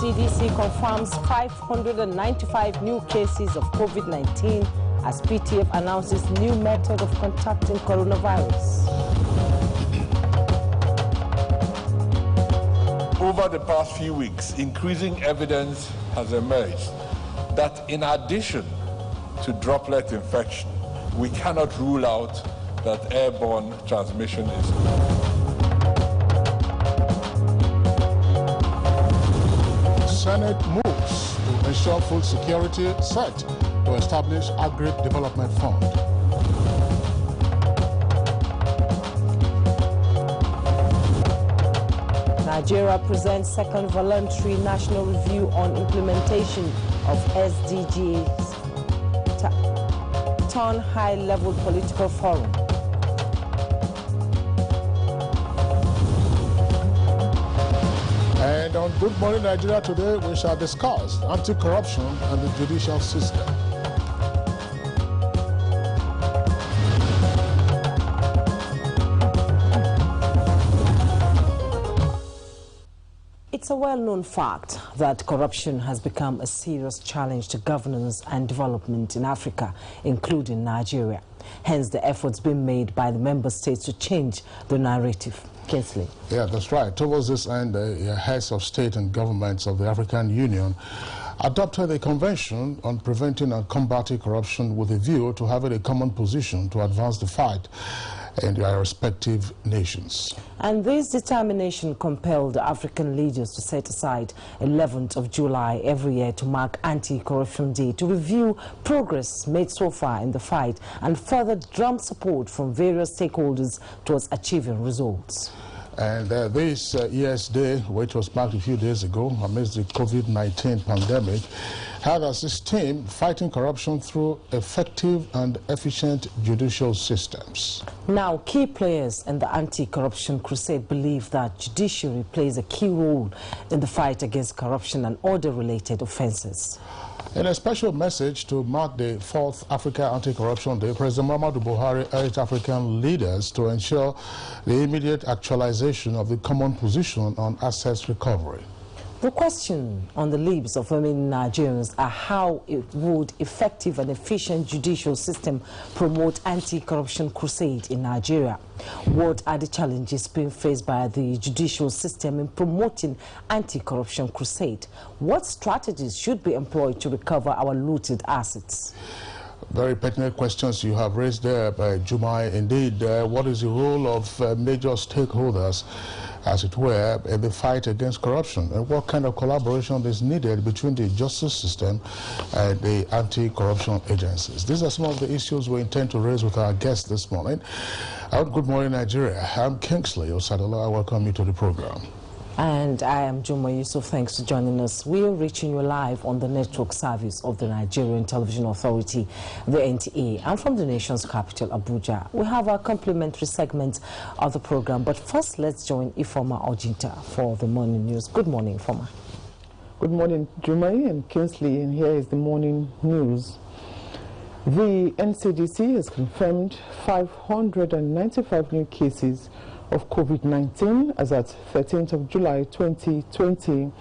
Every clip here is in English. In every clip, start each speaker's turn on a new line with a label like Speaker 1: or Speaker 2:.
Speaker 1: CDC confirms 595 new cases of COVID-19 as PTF announces new method of contacting coronavirus.
Speaker 2: Over the past few weeks, increasing evidence has emerged that in addition to droplet infection, we cannot rule out that airborne transmission is.
Speaker 3: Senate moves to ensure food security set to establish Agri-Development Fund.
Speaker 1: Nigeria presents second voluntary national review on implementation of SDGs. Turn high-level political forum.
Speaker 3: And on Good Morning Nigeria today, we shall discuss anti-corruption and the judicial system.
Speaker 1: It's a well-known fact that corruption has become a serious challenge to governance and development in Africa, including Nigeria. Hence, the efforts being made by the member states to change the narrative. Kinsley.
Speaker 3: Yeah, that's right. Towards this end, the heads of state and governments of the African Union adopted a convention on preventing and combating corruption with a view to having a common position to advance the fight in their respective nations.
Speaker 1: And this determination compelled African leaders to set aside 11th of July every year to mark Anti-Corruption Day to review progress made so far in the fight and further drum support from various stakeholders towards achieving results.
Speaker 3: And this year's day, which was marked a few days ago amidst the COVID-19 pandemic, had as its theme fighting corruption through effective and efficient judicial systems. Now, key players in the anti-corruption crusade believe that judiciary plays a key role in the fight against corruption and other related offences. In a special message to mark the 4th Africa Anti-Corruption Day, President Muhammadu Buhari urged African leaders to ensure the immediate actualization of the common position on assets recovery. The question on the lips of many Nigerians are how it would effective and efficient judicial system promote anti-corruption crusade in Nigeria. What are the challenges being faced by the judicial system in promoting anti-corruption crusade? What strategies should be employed to recover our looted assets? Very pertinent questions you have raised there, Jumai. Indeed, what is the role of major stakeholders, as it were, in the fight against corruption? And what kind of collaboration is needed between the justice system and the anti-corruption agencies? These are some of the issues we intend to raise with our guests this morning. Good morning, Nigeria. I'm Kingsley Osadola. I welcome you to the program. And I am Juma Yusuf. Thanks for joining us. We are reaching you live on the network service of the Nigerian Television Authority, the NTA, and from the nation's capital, Abuja. We have our complimentary segment of the program, but first let's join Ifoma Ojinta for the morning news. Good morning, Ifoma.
Speaker 4: Good morning, Juma and Kingsley, and here is the morning news. The NCDC has confirmed 595 new cases of COVID-19 as at 13th of July 2020.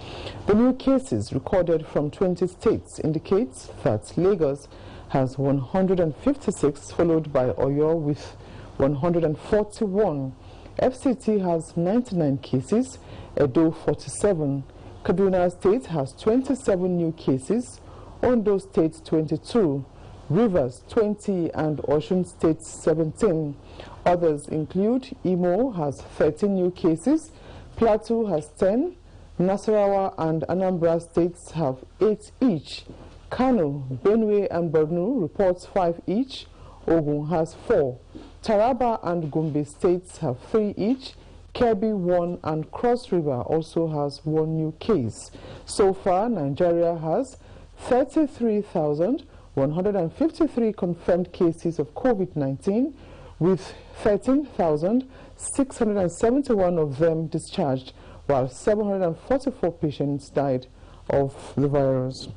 Speaker 4: The new cases recorded from 20 states indicates that Lagos has 156, followed by Oyo with 141. FCT has 99 cases, Edo 47. Kaduna State has 27 new cases, Ondo State 22. Rivers 20 and Osun State 17. Others include Imo has 13 new cases, Plateau has 10, Nasarawa and Anambra States have 8 each. Kano, Benue and Borno reports 5 each, Ogun has 4. Taraba and Gombe States have 3 each, Kebbi 1 and Cross River also has 1 new case. So far, Nigeria has 33,153 confirmed cases of COVID-19, with 13,671 of them discharged, while 744 patients died of the virus.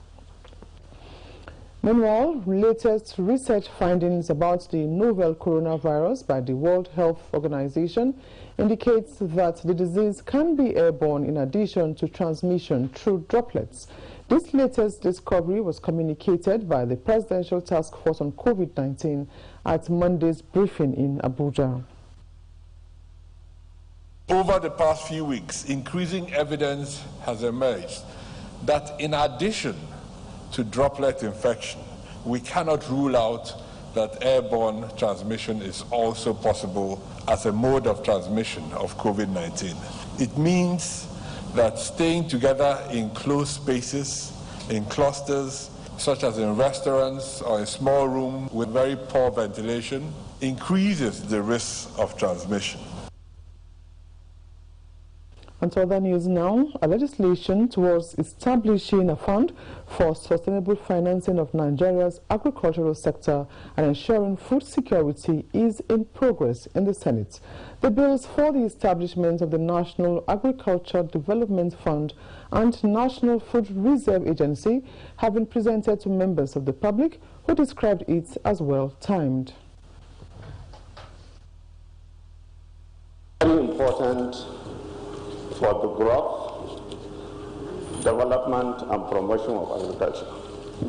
Speaker 4: Meanwhile, latest research findings about the novel coronavirus by the World Health Organization indicates that the disease can be airborne in addition to transmission through droplets. This latest discovery was communicated by the Presidential Task Force on COVID-19 at Monday's briefing in Abuja.
Speaker 2: Over the past few weeks, increasing evidence has emerged that in addition to droplet infection, we cannot rule out that airborne transmission is also possible as a mode of transmission of COVID-19. It means that staying together in closed spaces, in clusters, such as in restaurants or a small room with very poor ventilation, increases the risk of transmission.
Speaker 4: And to other news now, a legislation towards establishing a fund for sustainable financing of Nigeria's agricultural sector and ensuring food security is in progress in the Senate. The bills for the establishment of the National Agriculture Development Fund and National Food Reserve Agency have been presented to members of the public who described it as well-timed.
Speaker 5: Very important for the growth, development and promotion of agriculture.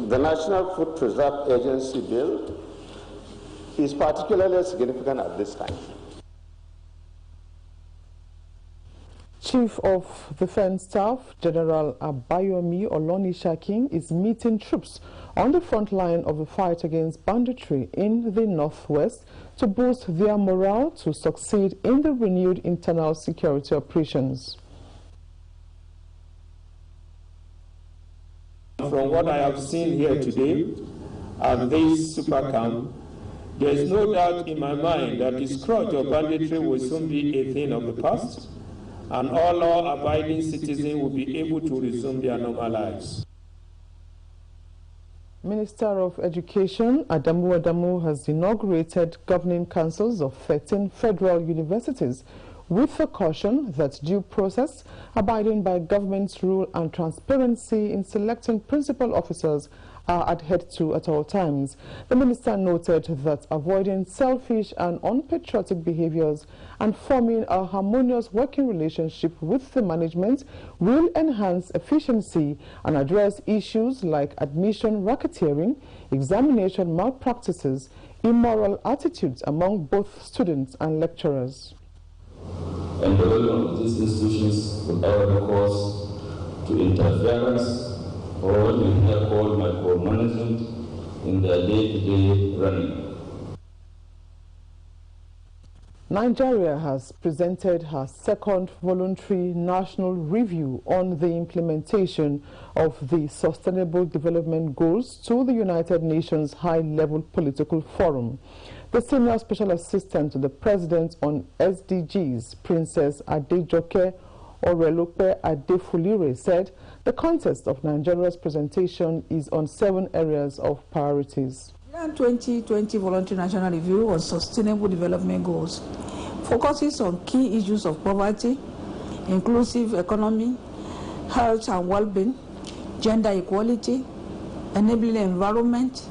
Speaker 5: The National Food Reserve Agency bill is particularly significant at this time.
Speaker 4: Chief of Defense Staff General Abayomi Olonishakin is meeting troops on the front line of the fight against banditry in the northwest to boost their morale to succeed in the renewed internal security operations.
Speaker 6: From what I have seen here today at this super camp, there is no doubt in my mind that the scourge of banditry will soon be a thing of the past, and all law-abiding citizens will be able to resume their normal lives.
Speaker 4: Minister of Education Adamu has inaugurated governing councils of 13 federal universities with the caution that due process, abiding by government's rule and transparency in selecting principal officers are adhered to at all times. The minister noted that avoiding selfish and unpatriotic behaviors and forming a harmonious working relationship with the management will enhance efficiency and address issues like admission racketeering, examination malpractices, immoral attitudes among both students and lecturers.
Speaker 7: And development of these institutions will have recourse to interference or what we here call micromanagement in their day-to-day running.
Speaker 4: Nigeria has presented her second voluntary national review on the implementation of the Sustainable Development Goals to the United Nations High-Level Political Forum. The Senior Special Assistant to the President on SDGs, Princess Adejoke Orelope Adefulire, said the context of Nigeria's presentation is on 7 areas of priorities.
Speaker 8: The 2020 Voluntary National Review on Sustainable Development Goals focuses on key issues of poverty, inclusive economy, health and well-being, gender equality, enabling environment,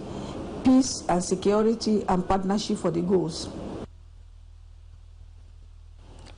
Speaker 8: peace and security, and partnership for the goals.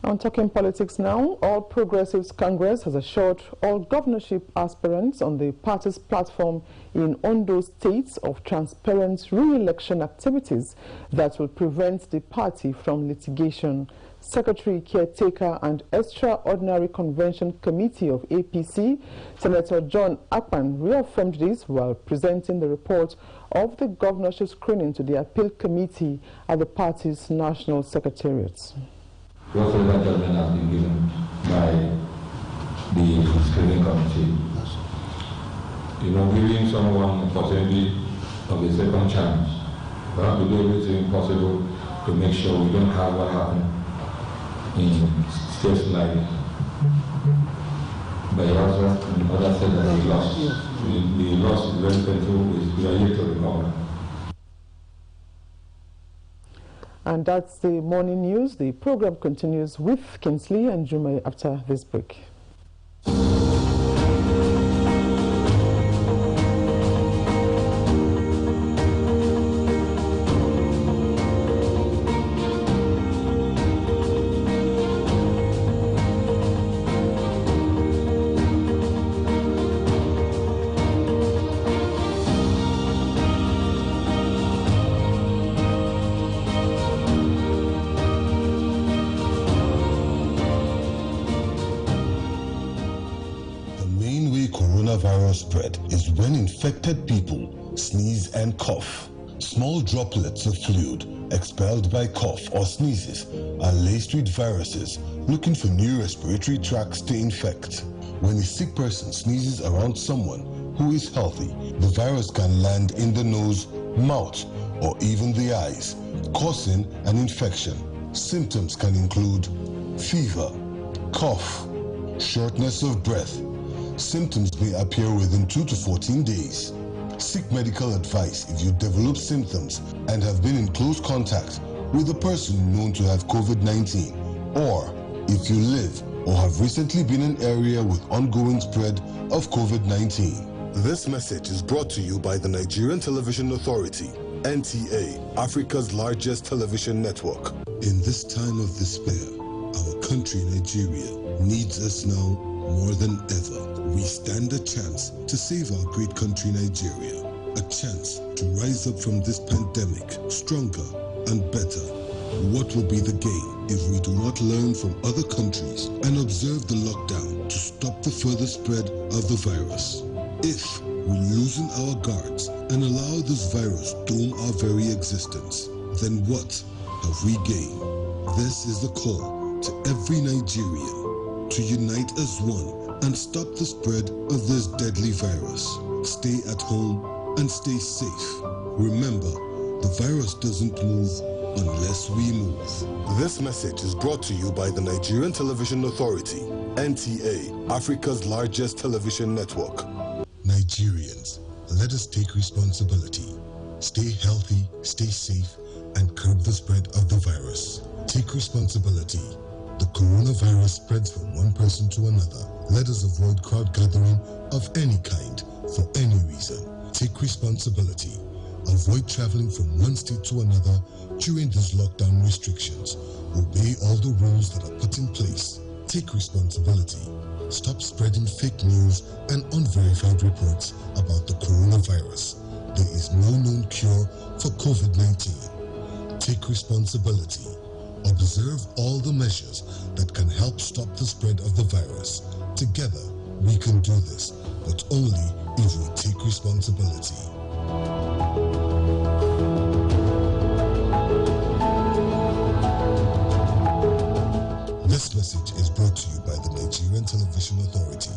Speaker 4: On talking politics now, All Progressives Congress has assured all governorship aspirants on the party's platform in Ondo State of transparent re-election activities that will prevent the party from litigation. Secretary Caretaker and Extraordinary Convention Committee of APC, Senator John Akpan, reaffirmed this while presenting the report of the governorship screening to the Appeal Committee at the party's National Secretariat.
Speaker 9: Whatever judgment has been given by the screening committee, giving someone the possibility of a second chance, we have to do everything possible to make sure we don't have what happened in states like Bayelsa and other states that we lost. The loss is very painful, we are yet to recover.
Speaker 4: And that's the morning news. The program continues with Kinsley and Jume after this break.
Speaker 10: virus spread is when infected people sneeze and cough. Small droplets of fluid expelled by cough or sneezes are laced with viruses looking for new respiratory tracts to infect. When a sick person sneezes around someone who is healthy, the virus can land in the nose, mouth, or even the eyes, causing an infection. Symptoms can include fever, cough, shortness of breath. Symptoms may appear within 2 to 14 days. Seek medical advice if you develop symptoms and have been in close contact with a person known to have COVID-19, or if you live or have recently been in an area with ongoing spread of COVID-19. This message is brought to you by the Nigerian Television Authority, NTA, Africa's largest television network. In this time of despair, our country, Nigeria, needs us now more than ever. We stand a chance to save our great country, Nigeria. A chance to rise up from this pandemic stronger and better. What will be the gain if we do not learn from other countries and observe the lockdown to stop the further spread of the virus? If we loosen our guards and allow this virus doom our very existence, then what have we gained? This is the call to every Nigerian to unite as one and stop the spread of this deadly virus. Stay at home and stay safe. Remember, the virus doesn't move unless we move. This message is brought to you by the Nigerian Television Authority, NTA, Africa's largest television network. Nigerians, let us take responsibility. Stay healthy, stay safe, and curb the spread of the virus. Take responsibility. The coronavirus spreads from one person to another. Let us avoid crowd gathering of any kind for any reason. Take responsibility. Avoid traveling from one state to another during these lockdown restrictions. Obey all the rules that are put in place. Take responsibility. Stop spreading fake news and unverified reports about the coronavirus. There is no known cure for COVID-19. Take responsibility. Observe all the measures that can help stop the spread of the virus. Together, we can do this, but only if we take responsibility. This message is brought to you by the Nigerian Television Authority,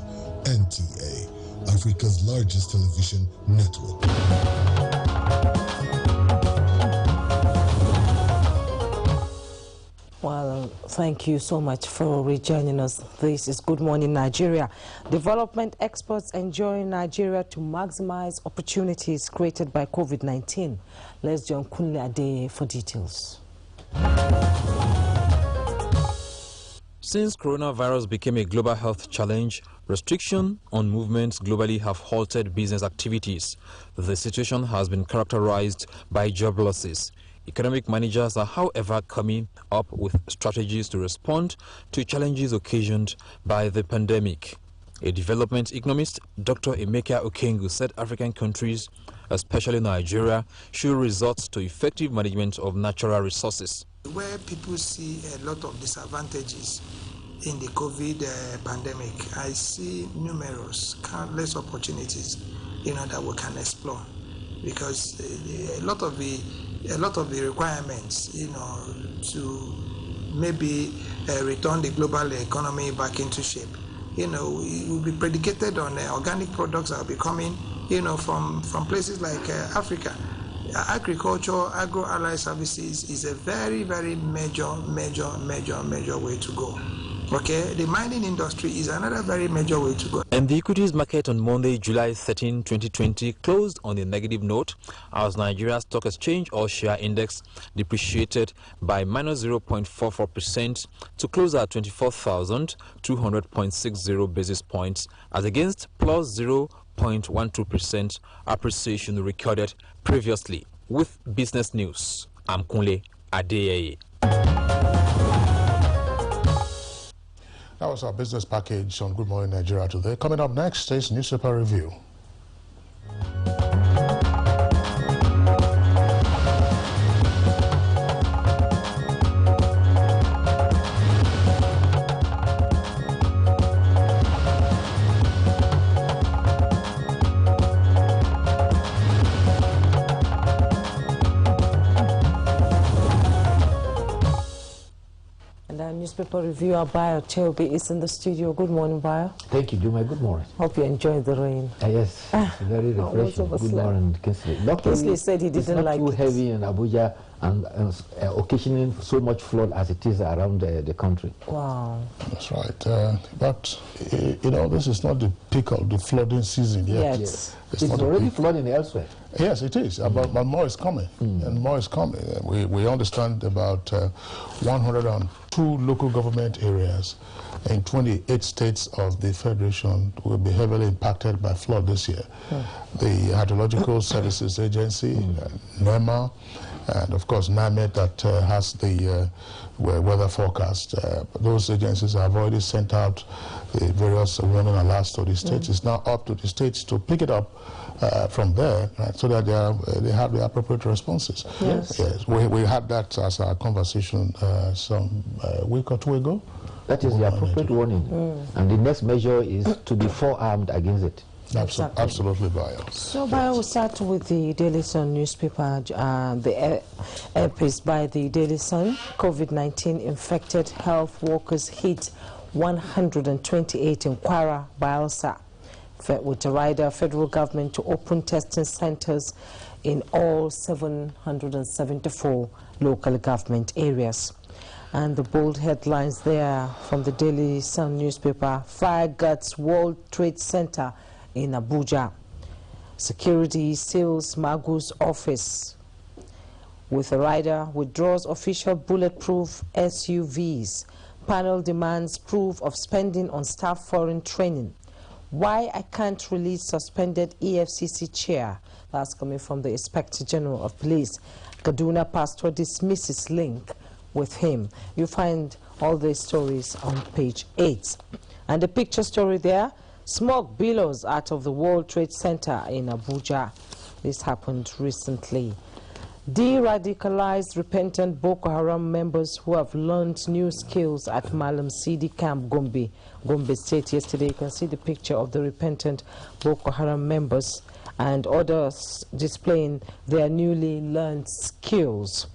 Speaker 10: NTA, Africa's largest television network.
Speaker 1: Well, thank you so much for rejoining us. This is Good Morning Nigeria. Development experts enjoin Nigeria to maximize opportunities created by COVID-19. Let's join Kunle Ade for details.
Speaker 11: Since coronavirus became a global health challenge, restrictions on movements globally have halted business activities. The situation has been characterized by job losses. Economic managers are, however, coming up with strategies to respond to challenges occasioned by the pandemic. A development economist, Dr. Emeka Okengu, said African countries, especially Nigeria, should resort to effective management of natural resources.
Speaker 12: Where people see a lot of disadvantages in the COVID pandemic, I see numerous, countless opportunities, that we can explore, because a lot of the requirements, to maybe return the global economy back into shape, it will be predicated on organic products that will be coming, from places like Africa. Agriculture, agro-allied services is a very, very major way to go. Okay, the mining industry is another very major way to go.
Speaker 11: And the equities market on Monday, July 13, 2020 closed on a negative note as Nigeria's stock exchange or share index depreciated by minus 0.44% to close at 24,200.60 basis points as against plus 0.12% appreciation recorded previously. With business news, I'm Kunle Adeyeye.
Speaker 3: That was our business package on Good Morning Nigeria today. Coming up next is Newspaper Review.
Speaker 1: And our newspaper reviewer, Bayo Cheobi, is in the studio. Good morning, Bayo.
Speaker 13: Thank you, Juma. Good morning.
Speaker 1: Hope you enjoyed the rain.
Speaker 13: Yes, it's very refreshing. Good morning, Kinsley.
Speaker 1: Kinsley said he didn't like it.
Speaker 13: It's not too heavy in Abuja and occasioning so much flood as it is around the country.
Speaker 1: Wow.
Speaker 3: That's right. But, you know, this is not the peak of the flooding season yet.
Speaker 1: Yes.
Speaker 13: It's already flooding elsewhere.
Speaker 3: Yes, it is, but more is coming, and more is coming. We understand about 102 local government areas in 28 states of the Federation will be heavily impacted by flood this year. The Hydrological Services Agency, NEMA, and of course NAMED that has the weather forecast. Those agencies have already sent out the various warning alerts to the states. It's now up to the states to pick it up from there, right, so that they have the appropriate responses.
Speaker 1: Yes.
Speaker 3: Yes. We had that as a conversation some week or two ago.
Speaker 13: That is the appropriate warning. And the next measure is to be forearmed against it.
Speaker 3: Absolutely, Bayo.
Speaker 1: So, Bayo, we'll start with the Daily Sun newspaper, the airpiece by the Daily Sun. COVID-19 infected health workers hit 128 in Kwara, Bayelsa, with a rider federal government to open testing centers in all 774 local government areas. And the bold headlines there from the Daily Sun newspaper: fire guts World Trade Center in Abuja. Security seals Magu's office. With a rider withdraws official bulletproof SUVs. Panel demands proof of spending on staff foreign training. Why I can't release suspended EFCC chair. That's coming from the Inspector General of Police. Kaduna pastor dismisses link with him. You find all these stories on page 8. And the picture story there: smoke billows out of the World Trade Center in Abuja. This happened recently. De-radicalized repentant Boko Haram members who have learned new skills at Malam Sidi Camp, Gombe State yesterday. You can see the picture of the repentant Boko Haram members and others displaying their newly learned skills.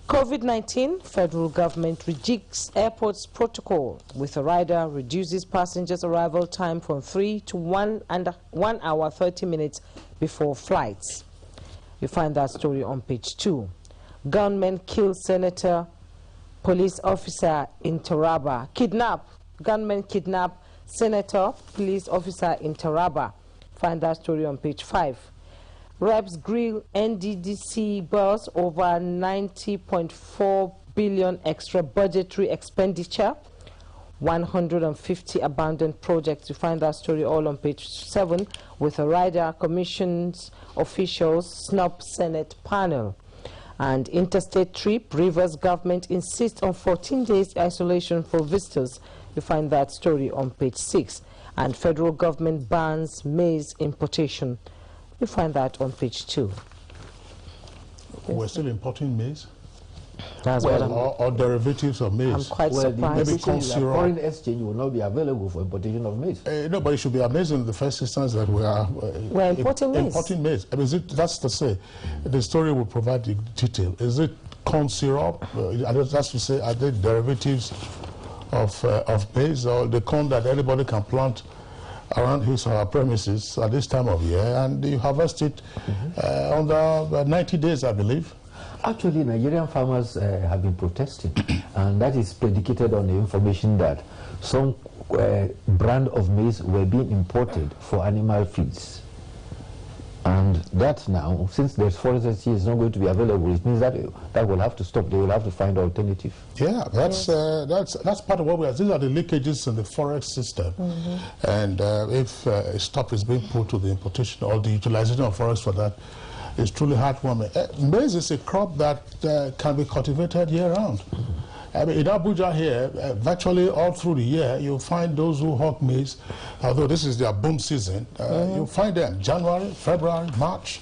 Speaker 1: COVID-19, federal government rejigs airport's protocol with a rider reduces passengers' arrival time from 3 to 1 hour 30 minutes before flights. You find that story on page 2. Gunmen kill senator, police officer in Taraba. Gunmen kidnap senator, police officer in Taraba. Find that story on page 5. Reps grill NDDC boss over 90.4 billion extra budgetary expenditure. 150 abandoned projects. You find that story all on page 7. With a rider commissions officials snub Senate panel. And interstate trip, Rivers government insists on 14 days isolation for visitors. You find that story on page 6. And federal government bans maize importation. You find that on page 2.
Speaker 3: We're still importing maize?
Speaker 1: That's
Speaker 3: or derivatives of maize.
Speaker 1: I'm quite surprised.
Speaker 3: Maybe corn syrup.
Speaker 13: Foreign exchange will not be available for importation of maize.
Speaker 3: No, but it should be amazing in the first instance that
Speaker 1: we're importing maize.
Speaker 3: Importing maize. I mean, that's to say, the story will provide the detail. Is it corn syrup? That's to say, are they derivatives of maize, or the corn that anybody can plant around his or her premises at this time of year, and you harvest it under 90 days, I believe?
Speaker 13: Actually, Nigerian farmers have been protesting, and that is predicated on the information that some brand of maize were being imported for animal feeds. And that now, since the forestry is not going to be available, it means that that will have to stop. They will have to find alternative.
Speaker 3: Yeah, that's part of what we are. These are the leakages in the forest system, and if a stop is being put to the importation or the utilization of forest for that, it's truly heartwarming. Maize is a crop that can be cultivated year-round. I mean, in Abuja here, virtually all through the year, you'll find those who hawk maize, although this is their boom season. You'll find them January, February, March,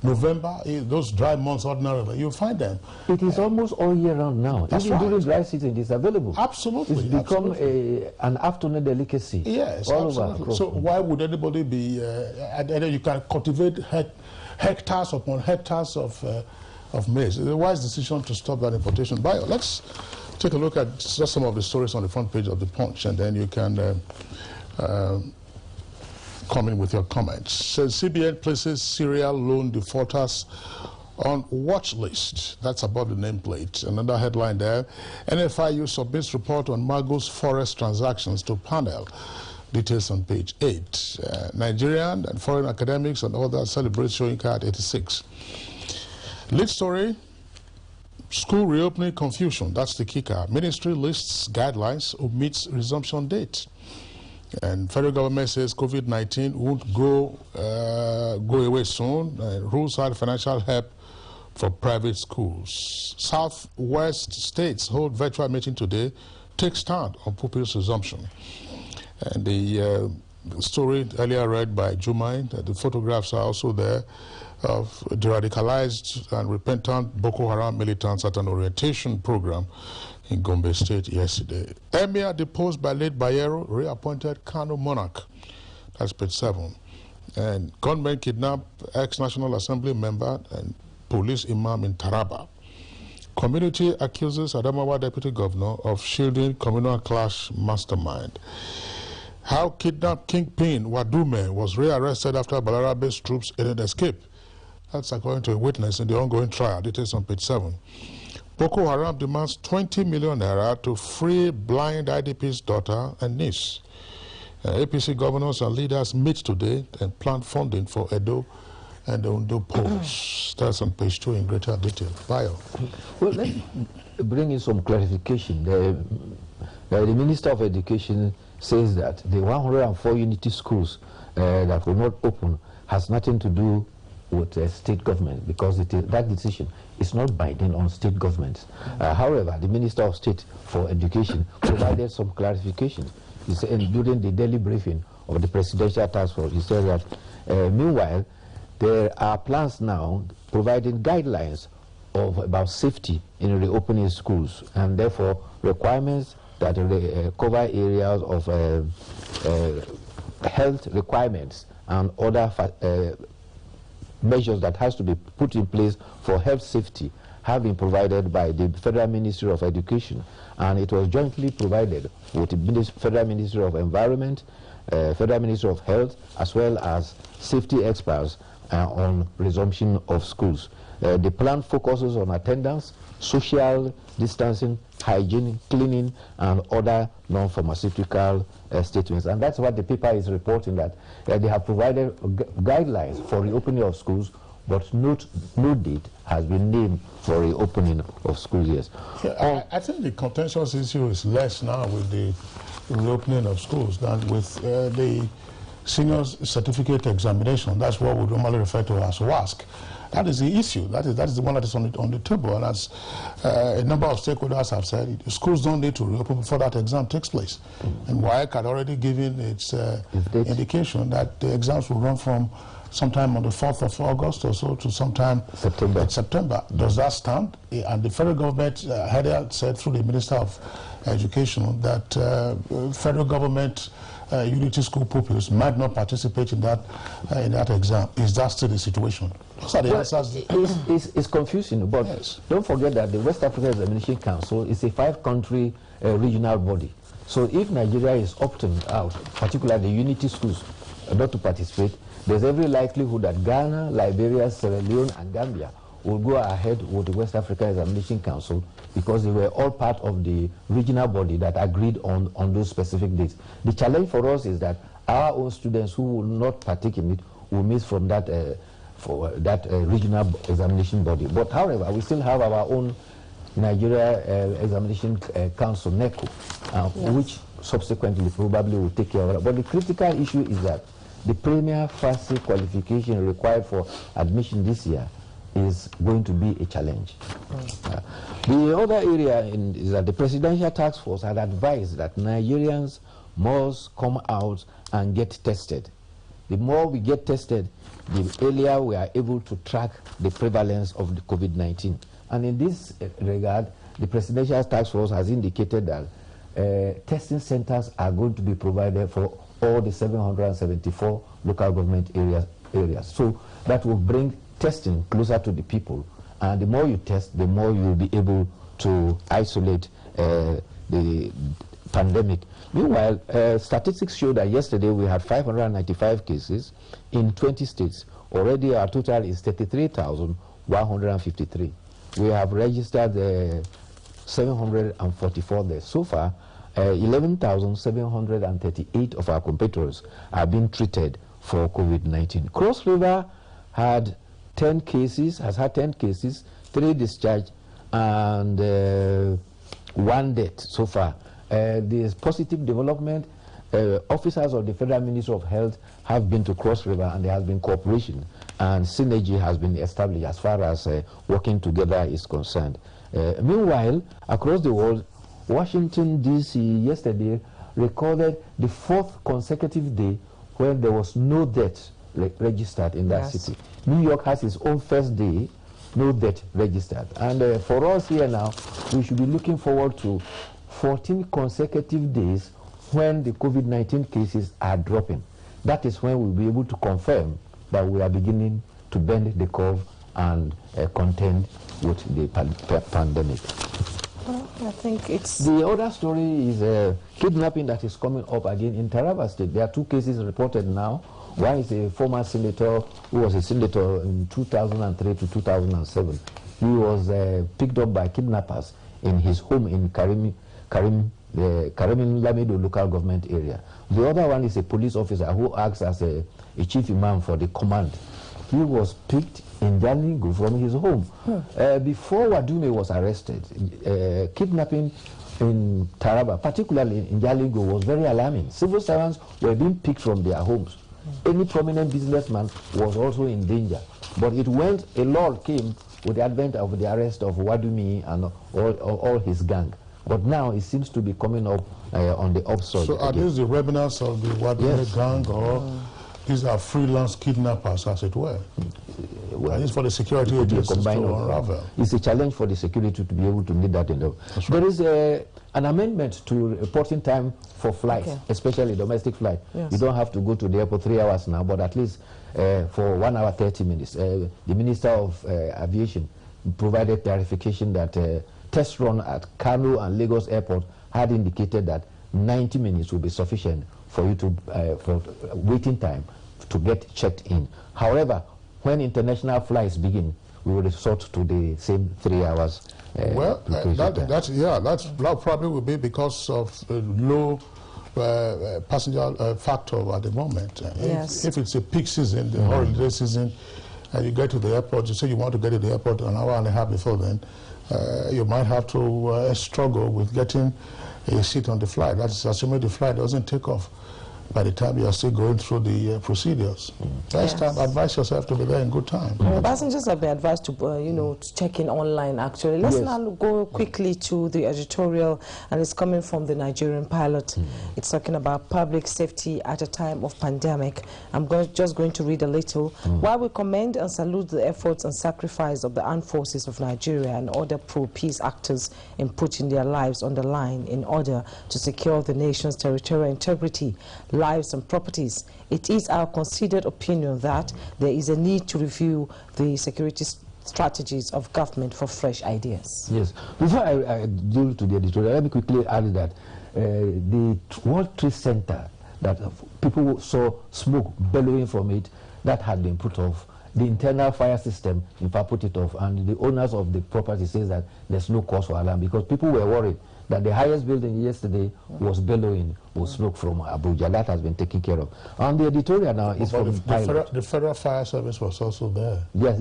Speaker 3: November, those dry months ordinarily, you'll find them.
Speaker 13: It is almost all year round now.
Speaker 3: That's
Speaker 13: Even
Speaker 3: right.
Speaker 13: during dry season, it is available.
Speaker 3: Absolutely.
Speaker 13: It's become an afternoon delicacy.
Speaker 3: Yes,
Speaker 13: all
Speaker 3: absolutely.
Speaker 13: over.
Speaker 3: So why would anybody be, and then you can cultivate hectares upon hectares of maize. It's a wise decision to stop that importation. Let's Take a look at just some of the stories on the front page of the Punch, and then you can come in with your comments. Says CBN places serial loan defaulters on watch list. That's about the nameplate. Another headline there: NFIU submits report on Mago's forest transactions to panel. Details on page 8. Nigerian and foreign academics and others celebrate showing card 86. Lead story: school reopening confusion. That's the kicker. Ministry lists guidelines, omits resumption date. And federal government says COVID-19 won't go away soon. Rules out financial help for private schools. Southwest states hold virtual meeting today. Take stand on pupils' resumption. And the story earlier read by Jumain, the photographs are also there of the radicalized and repentant Boko Haram militants at an orientation program in Gombe State yesterday. Emir deposed by late Bayero, reappointed Kano monarch. That's page 7. And gunmen kidnap ex-National Assembly member and police imam in Taraba. Community accuses Adamawa deputy governor of shielding communal clash mastermind. How kidnapped Kingpin Wadume was rearrested after Balarabe's troops aided escape. That's according to a witness in the ongoing trial. Details on page 7. Boko Haram demands 20 million naira to free blind IDP's daughter and niece. APC governors and leaders meet today and plan funding for Edo and the Ondo polls. That's on page 2 in greater detail. Bio.
Speaker 13: Well, let's bring in some clarification. The Minister of Education says that the 104 unity schools that will not open has nothing to do with state government, because that decision is not binding on state governments. However, the Minister of State for Education provided some clarification. He said, during the daily briefing of the Presidential Task Force, he said that meanwhile, there are plans now providing guidelines of about safety in reopening schools, and therefore requirements that cover areas of health requirements and other measures that has to be put in place for health safety have been provided by the Federal Ministry of Education, and it was jointly provided with the Federal Ministry of Environment, Federal Ministry of Health, as well as safety experts on resumption of schools. The plan focuses on attendance, social distancing, hygiene, cleaning, and other non-pharmaceutical statements. And that's what the paper is reporting, that they have provided guidelines for reopening of schools, but no date has been named for reopening of schools. Yes.
Speaker 3: Yeah, I think the contentious issue is less now with the reopening of schools than with the senior certificate examination. That's what we normally refer to as WASC. That is the issue. That is the one that is on the table. And as a number of stakeholders have said, schools don't need to reopen before that exam takes place. And WAEC had already given its indication that the exams will run from sometime on the 4th of August or so to sometime in September. Does that stand? And the federal government had said through the Minister of Education that federal government unity school pupils might not participate in that exam. Is that still the situation? Those are the answers.
Speaker 13: It's confusing, but yes. Don't forget that the West African Examination Council is a 5-country regional body. So if Nigeria is opting out, particularly the unity schools, not to participate, there's every likelihood that Ghana, Liberia, Sierra Leone, and Gambia will go ahead with the West African Examination Council, because they were all part of the regional body that agreed on those specific dates. The challenge for us is that our own students who will not partake in it will miss from that regional examination body. But however, we still have our own Nigeria Examination Council, NECO, which subsequently probably will take care of it. But the critical issue is that the premier FASI qualification required for admission this year is going to be a challenge. The other area is that the Presidential Task Force had advised that Nigerians must come out and get tested. The more we get tested, the earlier we are able to track the prevalence of the COVID-19. And in this regard, the Presidential Task Force has indicated that testing centers are going to be provided for all the 774 local government areas. So that will bring testing closer to the people, and the more you test, the more you will be able to isolate the pandemic. Meanwhile, statistics show that yesterday we had 595 cases in 20 states. Already our total is 33,153. We have registered 744 deaths. So far, 11,738 of our competitors are being treated for COVID-19. Cross River had 10 cases, has had 10 cases, 3 discharged, and 1 death so far. This positive development, officers of the Federal Ministry of Health have been to Cross River, and there has been cooperation, and synergy has been established as far as working together is concerned. Meanwhile, across the world, Washington, D.C. yesterday recorded the 4th consecutive day when there was no death registered in that city. New York has its own first day, no death registered. And for us here now, we should be looking forward to 14 consecutive days when the COVID-19 cases are dropping. That is when we'll be able to confirm that we are beginning to bend the curve and contend with the pandemic.
Speaker 1: Well, I think it's...
Speaker 13: The other story is kidnapping that is coming up again in Taraba State. There are 2 cases reported now. One is a former senator who was a senator in 2003 to 2007. He was picked up by kidnappers in his home in Karim Lamido local government area. The other one is a police officer who acts as a chief imam for the command. He was picked in Jalingo from his home. Before Wadume was arrested, kidnapping in Taraba, particularly in Jalingo, was very alarming. Civil servants were being picked from their homes. Any prominent businessman was also in danger. But it went, a lull came with the advent of the arrest of Wadumi and all his gang. But now it seems to be coming up on the upside.
Speaker 3: So are these the remnants of the Wadumi gang, or these are freelance kidnappers, as it were? Well, it's for the security agencies to unravel.
Speaker 13: It's a challenge for the security to be able to meet that in the... There is an amendment to reporting time for flights, especially domestic flight. You don't have to go to the airport 3 hours now, but at least for 1 hour 30 minutes. The Minister of Aviation provided clarification that test run at Kano and Lagos Airport had indicated that 90 minutes will be sufficient for you to for waiting time to get checked in. However, when international flights begin, we will resort to the same 3 hours.
Speaker 3: That probably will be because of low passenger factor at the moment. If it's a peak season, the holiday season, and you get to the airport, you say you want to get to the airport an hour and a half before then, you might have to struggle with getting a seat on the flight. That's assuming the flight doesn't take off by the time you are still going through the procedures. Next time, advise yourself to be there in good time.
Speaker 1: Passengers have been advised to, to check in online, actually. Let's now go quickly to the editorial, and it's coming from the Nigerian Pilot. It's talking about public safety at a time of pandemic. I'm just going to read a little. While we commend and salute the efforts and sacrifice of the armed forces of Nigeria and other pro-peace actors in putting their lives on the line in order to secure the nation's territorial integrity, lives and properties, it is our considered opinion that there is a need to review the security strategies of government for fresh ideas.
Speaker 13: Yes. Before I deal to the editorial, let me quickly add that the World Trade Center, that people saw smoke bellowing from it, that had been put off. The internal fire system, in fact, put it off, and the owners of the property says that there's no cause for alarm because people were worried that the highest building yesterday was bellowing with smoke from Abuja. That has been taken care of. And the editorial now is from
Speaker 3: the Federal Fire Service was also there.
Speaker 13: Yes,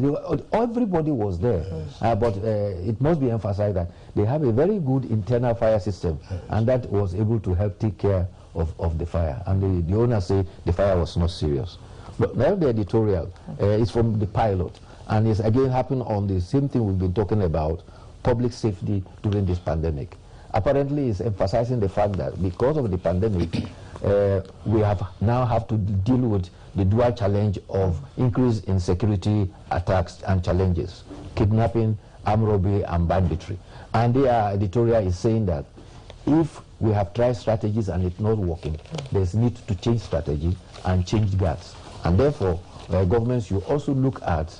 Speaker 13: everybody was there. But it must be emphasized that they have a very good internal fire system, and that was able to help take care of the fire. And the owners say the fire was not serious. But now the editorial is from the Pilot, and it's again happened on the same thing we've been talking about, public safety during this pandemic. Apparently, it's emphasizing the fact that because of the pandemic, we now have to deal with the dual challenge of increase in security attacks and challenges, kidnapping, armed robbery, and banditry. And their editorial is saying that if we have tried strategies and it's not working, there's need to change strategy and change guards. And therefore, governments should also look at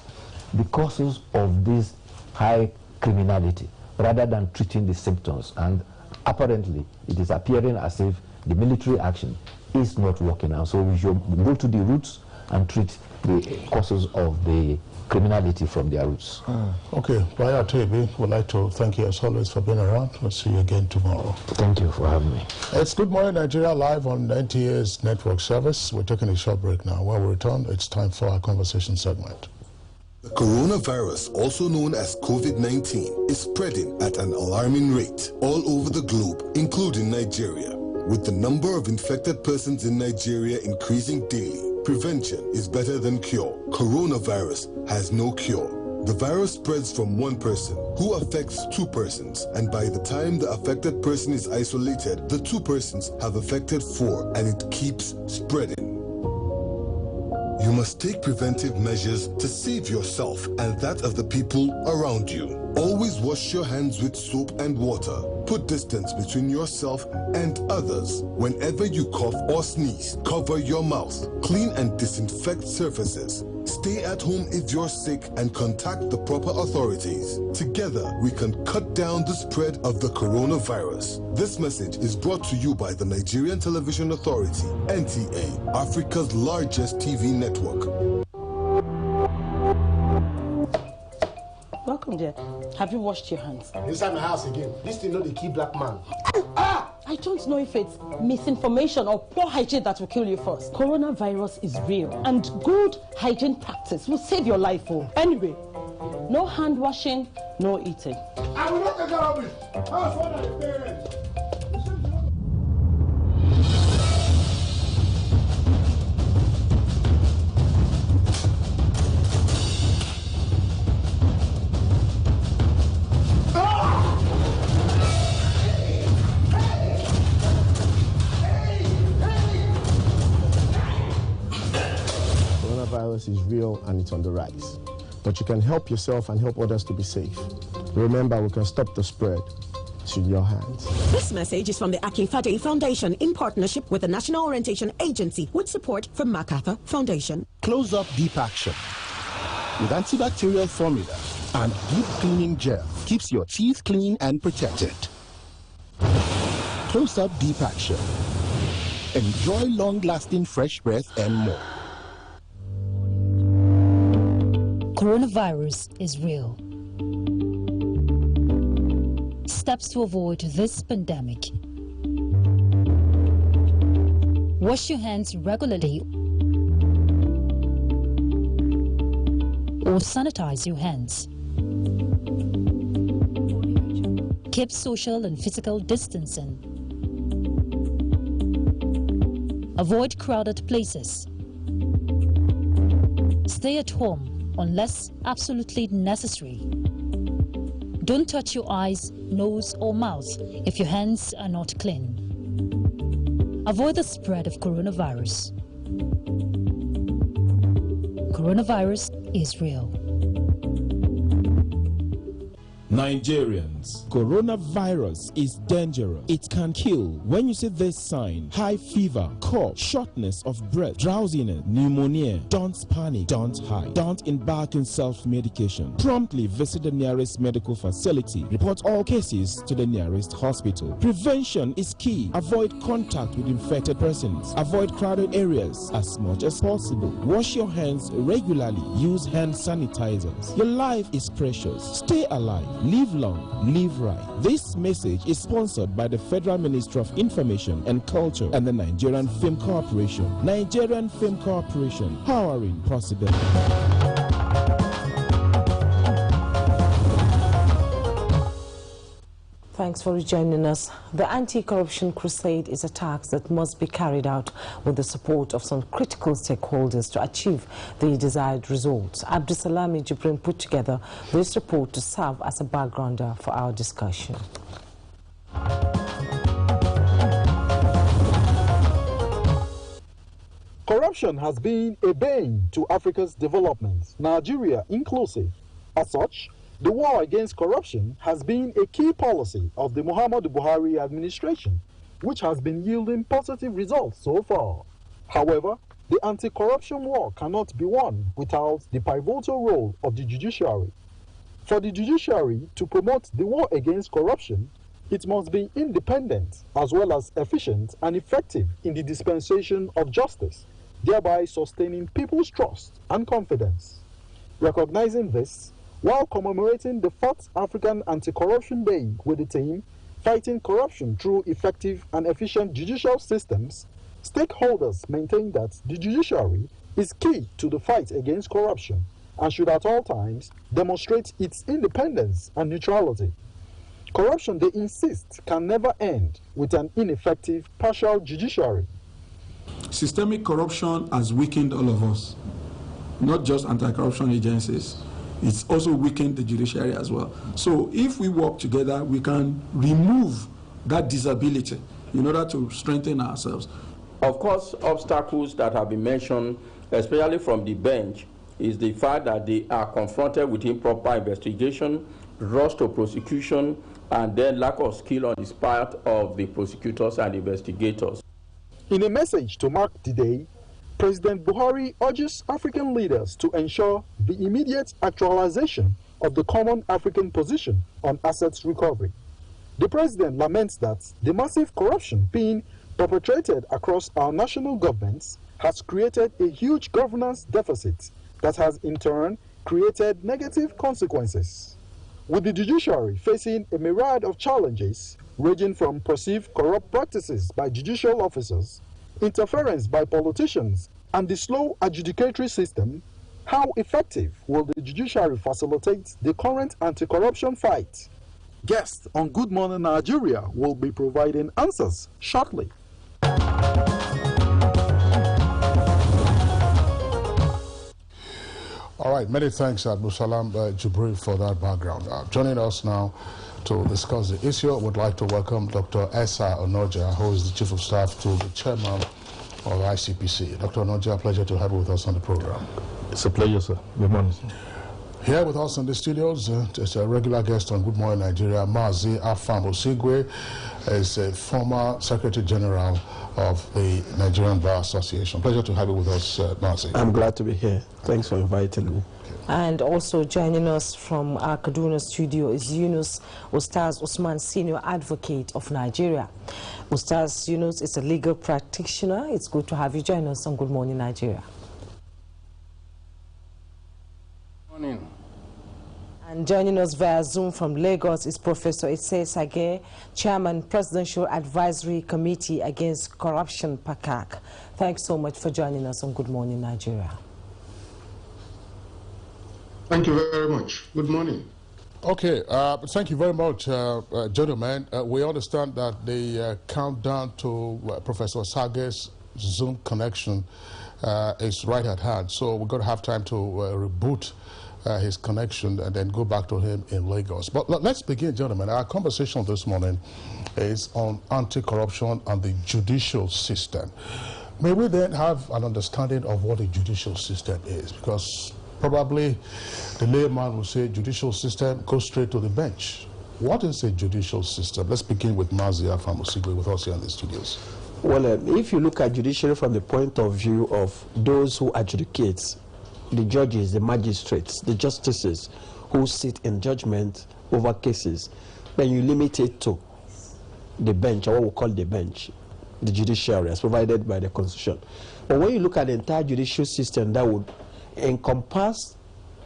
Speaker 13: the causes of this high criminality. rather than treating the symptoms. And apparently, it is appearing as if the military action is not working out. So we should go to the roots and treat the causes of the criminality from their roots.
Speaker 3: Okay, Baya Tebi, we'd like to thank you as always for being around. We'll see you again tomorrow.
Speaker 13: Thank you for having me.
Speaker 3: It's Good Morning Nigeria live on NTA's network service. We're taking a short break now. When we return, it's time for our conversation segment.
Speaker 10: The coronavirus, also known as COVID-19, is spreading at an alarming rate all over the globe, including Nigeria. With the number of infected persons in Nigeria increasing daily, prevention is better than cure. Coronavirus has no cure. The virus spreads from one person who affects two persons, and by the time the affected person is isolated, the two persons have affected four, and it keeps spreading. You must take preventive measures to save yourself and that of the people around you. Always wash your hands with soap and water. Put distance between yourself and others. Whenever you cough or sneeze, cover your mouth. Clean and disinfect surfaces. Stay at home if you're sick and contact the proper authorities. Together, we can cut down the spread of the coronavirus. This message is brought to you by the Nigerian Television Authority, NTA, Africa's largest TV network.
Speaker 14: Welcome there. Have you washed your hands?
Speaker 15: Inside my house again. This thing not the key black man.
Speaker 14: I don't know if it's misinformation or poor hygiene that will kill you first. Coronavirus is real, and good hygiene practice will save your life. Anyway, no hand washing, no eating.
Speaker 15: I will not take care of it. How's one of the parents?
Speaker 16: Coronavirus is real and it's on the rise. But you can help yourself and help others to be safe. Remember, we can stop the spread. It's in your hands.
Speaker 17: This message is from the Akinfade Foundation in partnership with the National Orientation Agency with support from MacArthur Foundation.
Speaker 18: Close Up Deep Action with antibacterial formula and deep cleaning gel keeps your teeth clean and protected. Close Up Deep Action. Enjoy long-lasting fresh breath and more.
Speaker 19: Coronavirus is real. Steps to avoid this pandemic. Wash your hands regularly or sanitize your hands. Keep social and physical distancing. Avoid crowded places. Stay at home unless absolutely necessary. Don't touch your eyes, nose, or mouth if your hands are not clean. Avoid the spread of coronavirus. Coronavirus is real.
Speaker 20: Nigerians, coronavirus is dangerous. It can kill. When you see this sign, high fever, cough, shortness of breath, drowsiness, pneumonia, don't panic, don't hide. Don't embark in self-medication. Promptly visit the nearest medical facility. Report all cases to the nearest hospital. Prevention is key. Avoid contact with infected persons. Avoid crowded areas as much as possible. Wash your hands regularly. Use hand sanitizers. Your life is precious. Stay alive. Live long, live right. This message is sponsored by the Federal Ministry of Information and Culture and the Nigerian Film Corporation. Nigerian Film Corporation, powering possibility.
Speaker 1: Thanks for joining us. The anti-corruption crusade is a task that must be carried out with the support of some critical stakeholders to achieve the desired results. Abdusalami Jibrin put together this report to serve as a backgrounder for our discussion.
Speaker 21: Corruption has been a bane to Africa's development, Nigeria inclusive. As such, the war against corruption has been a key policy of the Muhammadu Buhari administration, which has been yielding positive results so far. However, the anti-corruption war cannot be won without the pivotal role of the judiciary. For the judiciary to promote the war against corruption, it must be independent as well as efficient and effective in the dispensation of justice, thereby sustaining people's trust and confidence. Recognizing this, while commemorating the 4th African Anti-Corruption Day with the theme, Fighting Corruption Through Effective and Efficient Judicial Systems, stakeholders maintain that the judiciary is key to the fight against corruption and should at all times demonstrate its independence and neutrality. Corruption, they insist, can never end with an ineffective, partial judiciary.
Speaker 2: Systemic corruption has weakened all of us, not just anti-corruption agencies. It's also weakened the judiciary as well. So if we work together, we can remove that disability in order to strengthen ourselves.
Speaker 6: Of course, obstacles that have been mentioned, especially from the bench, is the fact that they are confronted with improper investigation, rush to prosecution, and then lack of skill on the part of the prosecutors and investigators.
Speaker 21: In a message to mark the day, President Buhari urges African leaders to ensure the immediate actualization of the common African position on assets recovery. The president laments that the massive corruption being perpetrated across our national governments has created a huge governance deficit that has in turn created negative consequences. With the judiciary facing a myriad of challenges, ranging from perceived corrupt practices by judicial officers, interference by politicians, and the slow adjudicatory system, how effective will the judiciary facilitate the current anti-corruption fight? Guests on Good Morning Nigeria will be providing answers shortly.
Speaker 3: All right, many thanks, Abdulsalam Jibril, for that background. Joining us now to discuss the issue, I would like to welcome Dr. Esa Onoja, who is the Chief of Staff to the Chairman of ICPC. Dr. Onoja, pleasure to have you with us on the program.
Speaker 22: It's a pleasure, sir. Good morning.
Speaker 3: Here with us in the studios is a regular guest on Good Morning Nigeria, Mazi Afam Osigwe, is a former Secretary General of the Nigerian Bar Association. Pleasure to have you with us, Mazi.
Speaker 22: I'm glad to be here. Thanks for inviting me.
Speaker 1: And also joining us from our Kaduna studio is Yunus Ustaz Usman, Senior Advocate of Nigeria. Ustaz Yunus is a legal practitioner. It's good to have you join us on Good Morning Nigeria.
Speaker 23: Morning.
Speaker 1: And joining us via Zoom from Lagos is Professor Ise Sage, Chairman, Presidential Advisory Committee Against Corruption, PACAC. Thanks so much for joining us on Good Morning Nigeria.
Speaker 23: Thank you very much. Good morning.
Speaker 3: Okay, thank you very much, gentlemen. We understand that the countdown to Professor Sage's Zoom connection is right at hand, so we're going to have time to reboot his connection and then go back to him in Lagos. But let's begin, gentlemen. Our conversation this morning is on anti-corruption and the judicial system. May we then have an understanding of what a judicial system is? Because probably the layman will say judicial system goes straight to the bench. What is a judicial system? Let's begin with Mazi Afam Osigwe with us here in the studios.
Speaker 22: Well, if you look at judiciary from the point of view of those who adjudicate, the judges, the magistrates, the justices who sit in judgment over cases, then you limit it to the bench, or what we call the bench, the judiciary, as provided by the Constitution. But when you look at the entire judicial system, that would encompass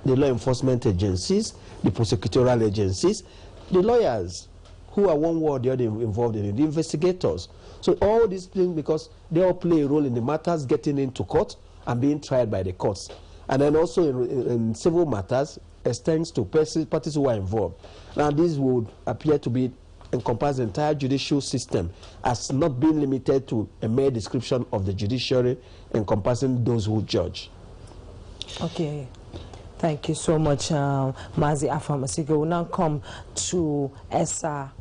Speaker 22: the law enforcement agencies, the prosecutorial agencies, the lawyers who are one way or the other involved in it, the investigators. So all these things, because they all play a role in the matters getting into court and being tried by the courts. And then also in civil matters, extends to parties who are involved. Now this would appear to be encompass the entire judicial system as not being limited to a mere description of the judiciary encompassing those who judge.
Speaker 1: Okay. Thank you so much, Mazi Afam Osigwe. We'll now come to Esa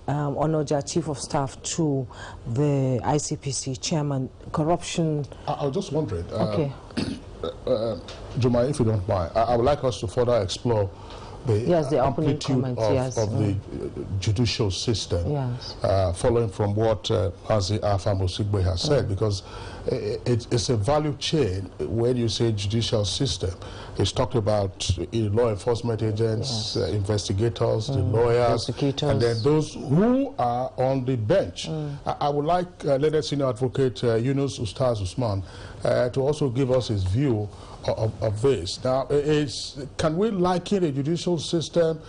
Speaker 1: Onoja, Chief of Staff to the ICPC Chairman. Corruption.
Speaker 3: I was just wondering,
Speaker 1: okay.
Speaker 3: Juma, if you don't mind, I would like us to further explore the
Speaker 1: opening
Speaker 3: amplitude
Speaker 1: comment,
Speaker 3: of the judicial system, following from what Mazi Afamosigbe has said, because it's a value chain. When you say judicial system, it's talked about law enforcement agents, investigators, the lawyers, and then those who are on the bench. I would like learned senior advocate Yunus Ustaz Usman to also give us his view of this. Now, can we liken a judicial system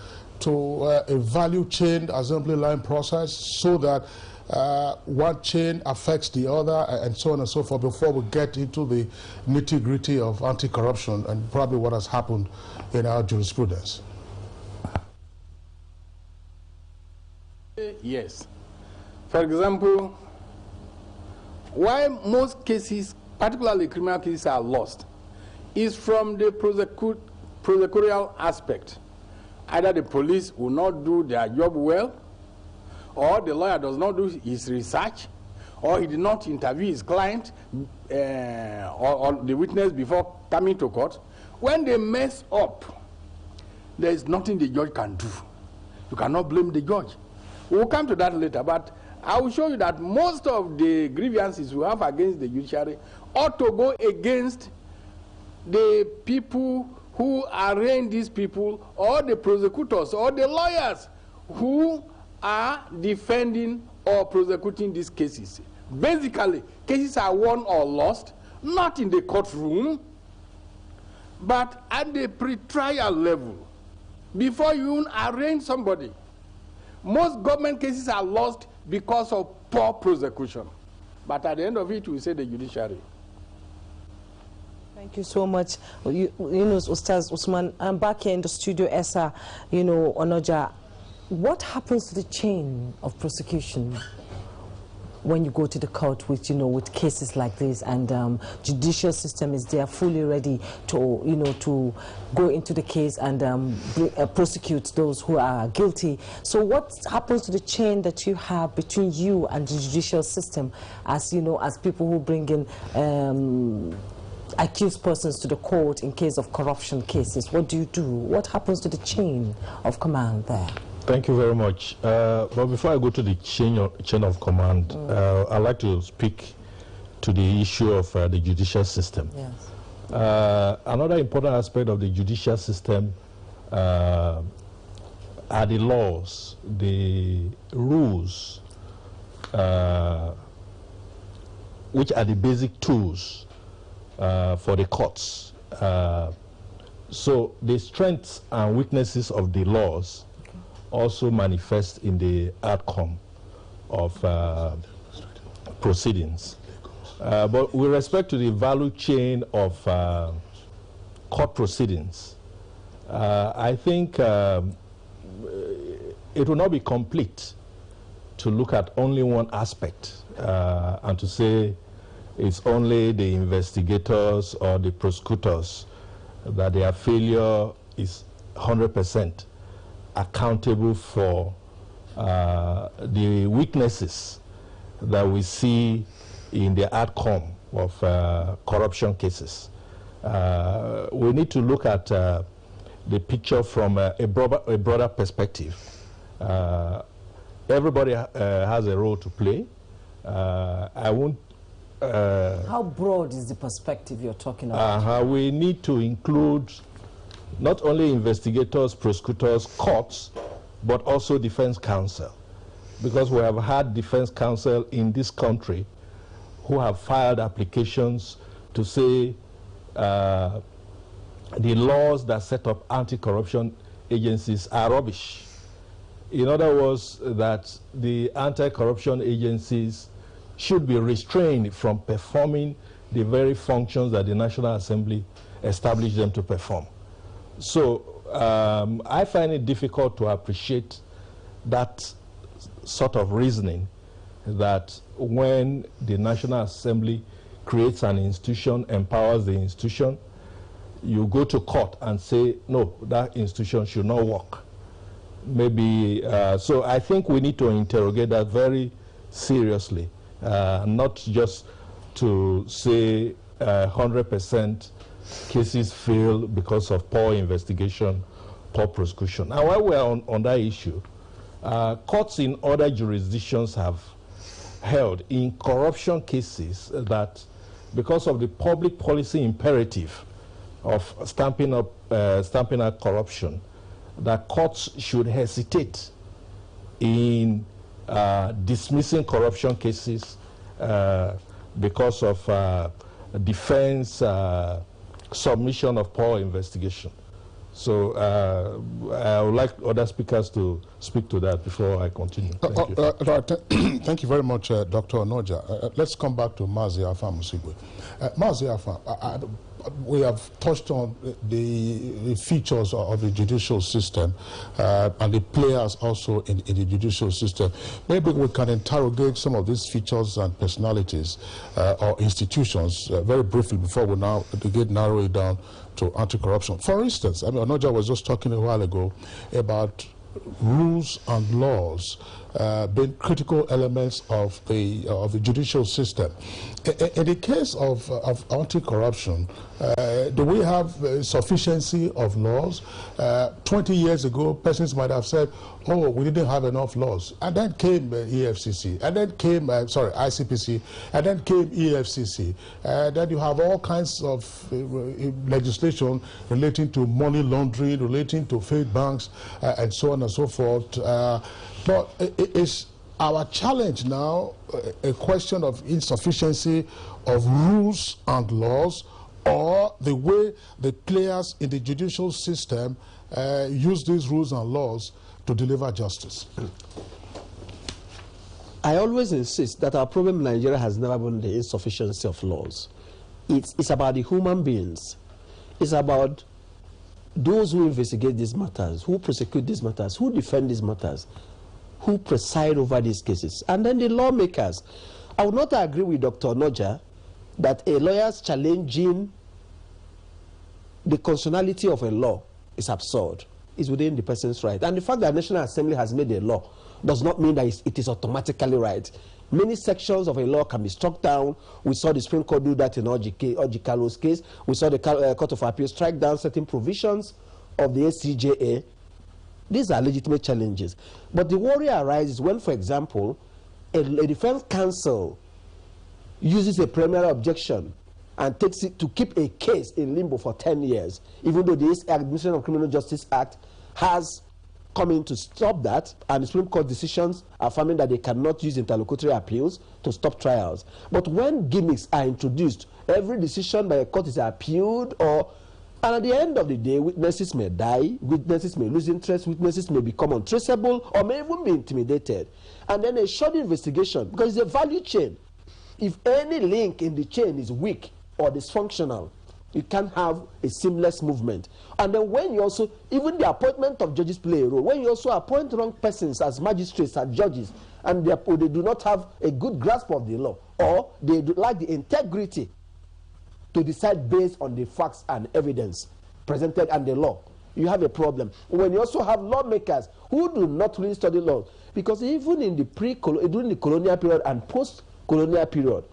Speaker 3: to a value chain assembly line process so that one chain affects the other and so on and so forth before we get into the nitty-gritty of anti-corruption and probably what has happened in our jurisprudence?
Speaker 5: Yes. For example, why most cases, particularly criminal cases, are lost is from the prosecutorial aspect. Either the police will not do their job well, or the lawyer does not do his research, or he did not interview his client or the witness before coming to court. When they mess up, there is nothing the judge can do. You cannot blame the judge. We'll come to that later, but I will show you that most of the grievances we have against the judiciary ought to go against the people who arraign these people, or the prosecutors, or the lawyers who are defending or prosecuting these cases. Basically, cases are won or lost, not in the courtroom, but at the pre-trial level, before you arraign somebody. Most government cases are lost because of poor prosecution. But at the end of it, we say the judiciary.
Speaker 1: Thank you so much. Ustaz Usman, I'm back here in the studio. Esa, Onoja, what happens to the chain of prosecution when you go to the court with, with cases like this, and judicial system is there fully ready to, to go into the case and prosecute those who are guilty? So what happens to the chain that you have between you and the judicial system, as as people who bring in accused persons to the court in case of corruption cases? What do you do? What happens to the chain of command there?
Speaker 7: Thank you very much. But before I go to the chain of command, I'd like to speak to the issue of the judicial system. Yes. Another important aspect of the judicial system are the laws, the rules, which are the basic tools for the courts. So the strengths and weaknesses of the laws also manifest in the outcome of proceedings. But with respect to the value chain of court proceedings, I think it will not be complete to look at only one aspect and to say it's only the investigators or the prosecutors that their failure is 100% accountable for the weaknesses that we see in the outcome of corruption cases. We need to look at the picture from a broader perspective. Everybody has a role to play. I won't.
Speaker 1: How broad is the perspective you're talking about?
Speaker 7: We need to include not only investigators, prosecutors, courts, but also defense counsel. Because we have had defense counsel in this country who have filed applications to say the laws that set up anti-corruption agencies are rubbish. In other words, that the anti-corruption agencies should be restrained from performing the very functions that the National Assembly established them to perform. So I find it difficult to appreciate that sort of reasoning, that when the National Assembly creates an institution, empowers the institution, you go to court and say, no, that institution should not work. Maybe, so I think we need to interrogate that very seriously, not just to say 100% cases fail because of poor investigation poor prosecution. And while we're on that issue, courts in other jurisdictions have held in corruption cases that because of the public policy imperative of stamping out corruption, that courts should hesitate in dismissing corruption cases because of defense submission of poor investigation. So I would like other speakers to speak to that before I continue. Thank you.
Speaker 3: Thank you very much, Dr. Onoja. Let's come back to Mazi Alpha Musigwe. Mazi Alpha, we have touched on the features of the judicial system and the players also in the judicial system. Maybe we can interrogate some of these features and personalities or institutions very briefly before we now narrow it down to anti-corruption. For instance, I mean, Onoja was just talking a while ago about rules and laws being critical elements of the judicial system. In the case of anti-corruption, do we have sufficiency of laws? 20 years ago, persons might have said, oh, we didn't have enough laws. And then came EFCC, and then came, ICPC, and then came EFCC. Then you have all kinds of legislation relating to money laundering, relating to fake banks, and so on and so forth. But is our challenge now a question of insufficiency of rules and laws, or the way the players in the judicial system use these rules and laws to deliver justice?
Speaker 22: I always insist that our problem in Nigeria has never been the insufficiency of laws. It's about the human beings. It's about those who investigate these matters, who prosecute these matters, who defend these matters, who preside over these cases, and then the lawmakers. I would not agree with Dr. Onoja that a lawyer's challenging the constitutionality of a law is absurd. It's within the person's right. And the fact that the National Assembly has made a law does not mean that it is automatically right. Many sections of a law can be struck down. We saw the Supreme Court do that in Ojikalo's case. We saw the Court of Appeal strike down certain provisions of the ACJA. These are legitimate challenges. But the worry arises when, for example, a defense counsel uses a preliminary objection and takes it to keep a case in limbo for 10 years, even though the Administration of Criminal Justice Act has come in to stop that, and the Supreme Court decisions affirming that they cannot use interlocutory appeals to stop trials. But when gimmicks are introduced, every decision by a court is appealed, and at the end of the day, witnesses may die, witnesses may lose interest, witnesses may become untraceable, or may even be intimidated. And then a short investigation, because it's a value chain. If any link in the chain is weak or dysfunctional, you can't have a seamless movement. And then when you also, even the appointment of judges play a role. When you also appoint wrong persons as magistrates, as judges, and they do not have a good grasp of the law, or they lack the integrity to decide based on the facts and evidence presented and the law, you have a problem. When you also have lawmakers who do not really study law, because even in the during the colonial period and post-colonial period,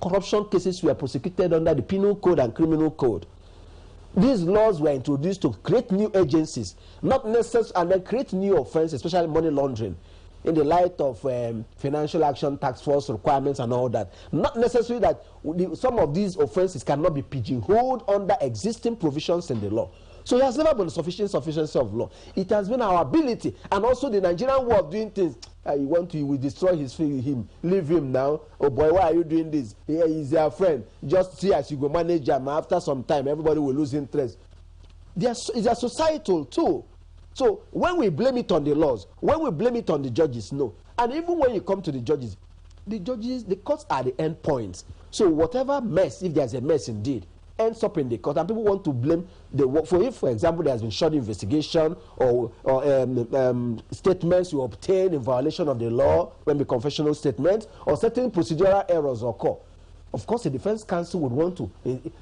Speaker 22: corruption cases were prosecuted under the Penal Code and Criminal Code. These laws were introduced to create new agencies, not necessarily, and then create new offenses, especially money laundering, in the light of financial action task force requirements and all that. Not necessarily that some of these offenses cannot be pigeonholed under existing provisions in the law. So it has never been sufficiency of law. It has been our ability, and also the Nigerian way of doing things. You will destroy him, leave him now. Oh boy, why are you doing this? He's your friend. Just see as you go manage him. After some time, everybody will lose interest. It's a societal too. So when we blame it on the laws, when we blame it on the judges, no. And even when you come to the judges, the courts are the end points. So whatever mess, if there's a mess indeed, ends up in the court, and people want to blame the work. For example, there has been short investigation or statements you obtain in violation of the law, when the confessional statements, or certain procedural errors occur. Of course, the defense counsel would want to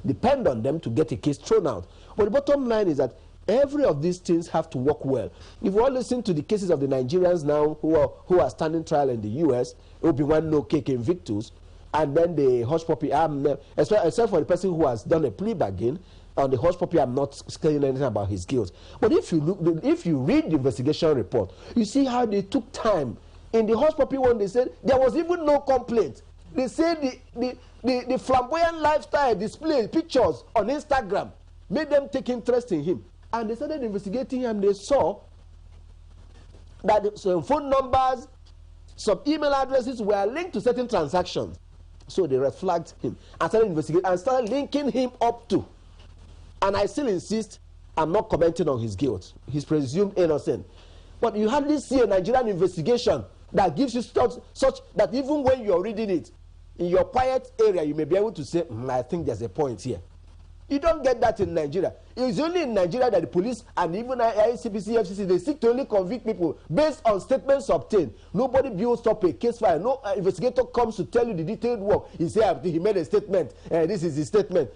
Speaker 22: depend on them to get a case thrown out. But the bottom line is that every of these things have to work well. If we all listen to the cases of the Nigerians now who are standing trial in the U.S., Obi-Wan No Cake Invictus, and then the hush puppy, except for the person who has done a plea bargain, On the hush puppy, I'm not saying anything about his guilt. But if you read the investigation report, you see how they took time. In the hush puppy one, they said there was even no complaint. They said the flamboyant lifestyle display pictures on Instagram made them take interest in him. And they started investigating him, and they saw that some phone numbers, some email addresses were linked to certain transactions. So they red flagged him and started investigating and started linking him up to. And I still insist, I'm not commenting on his guilt. He's presumed innocent. But you hardly see a Nigerian investigation that gives you such that even when you're reading it, in your quiet area, you may be able to say, I think there's a point here. You don't get that in Nigeria. It's only in Nigeria that the police and even ICPC, FCC, they seek to only convict people based on statements obtained. Nobody builds up a case file. No investigator comes to tell you the detailed work. He said he made a statement, this is his statement.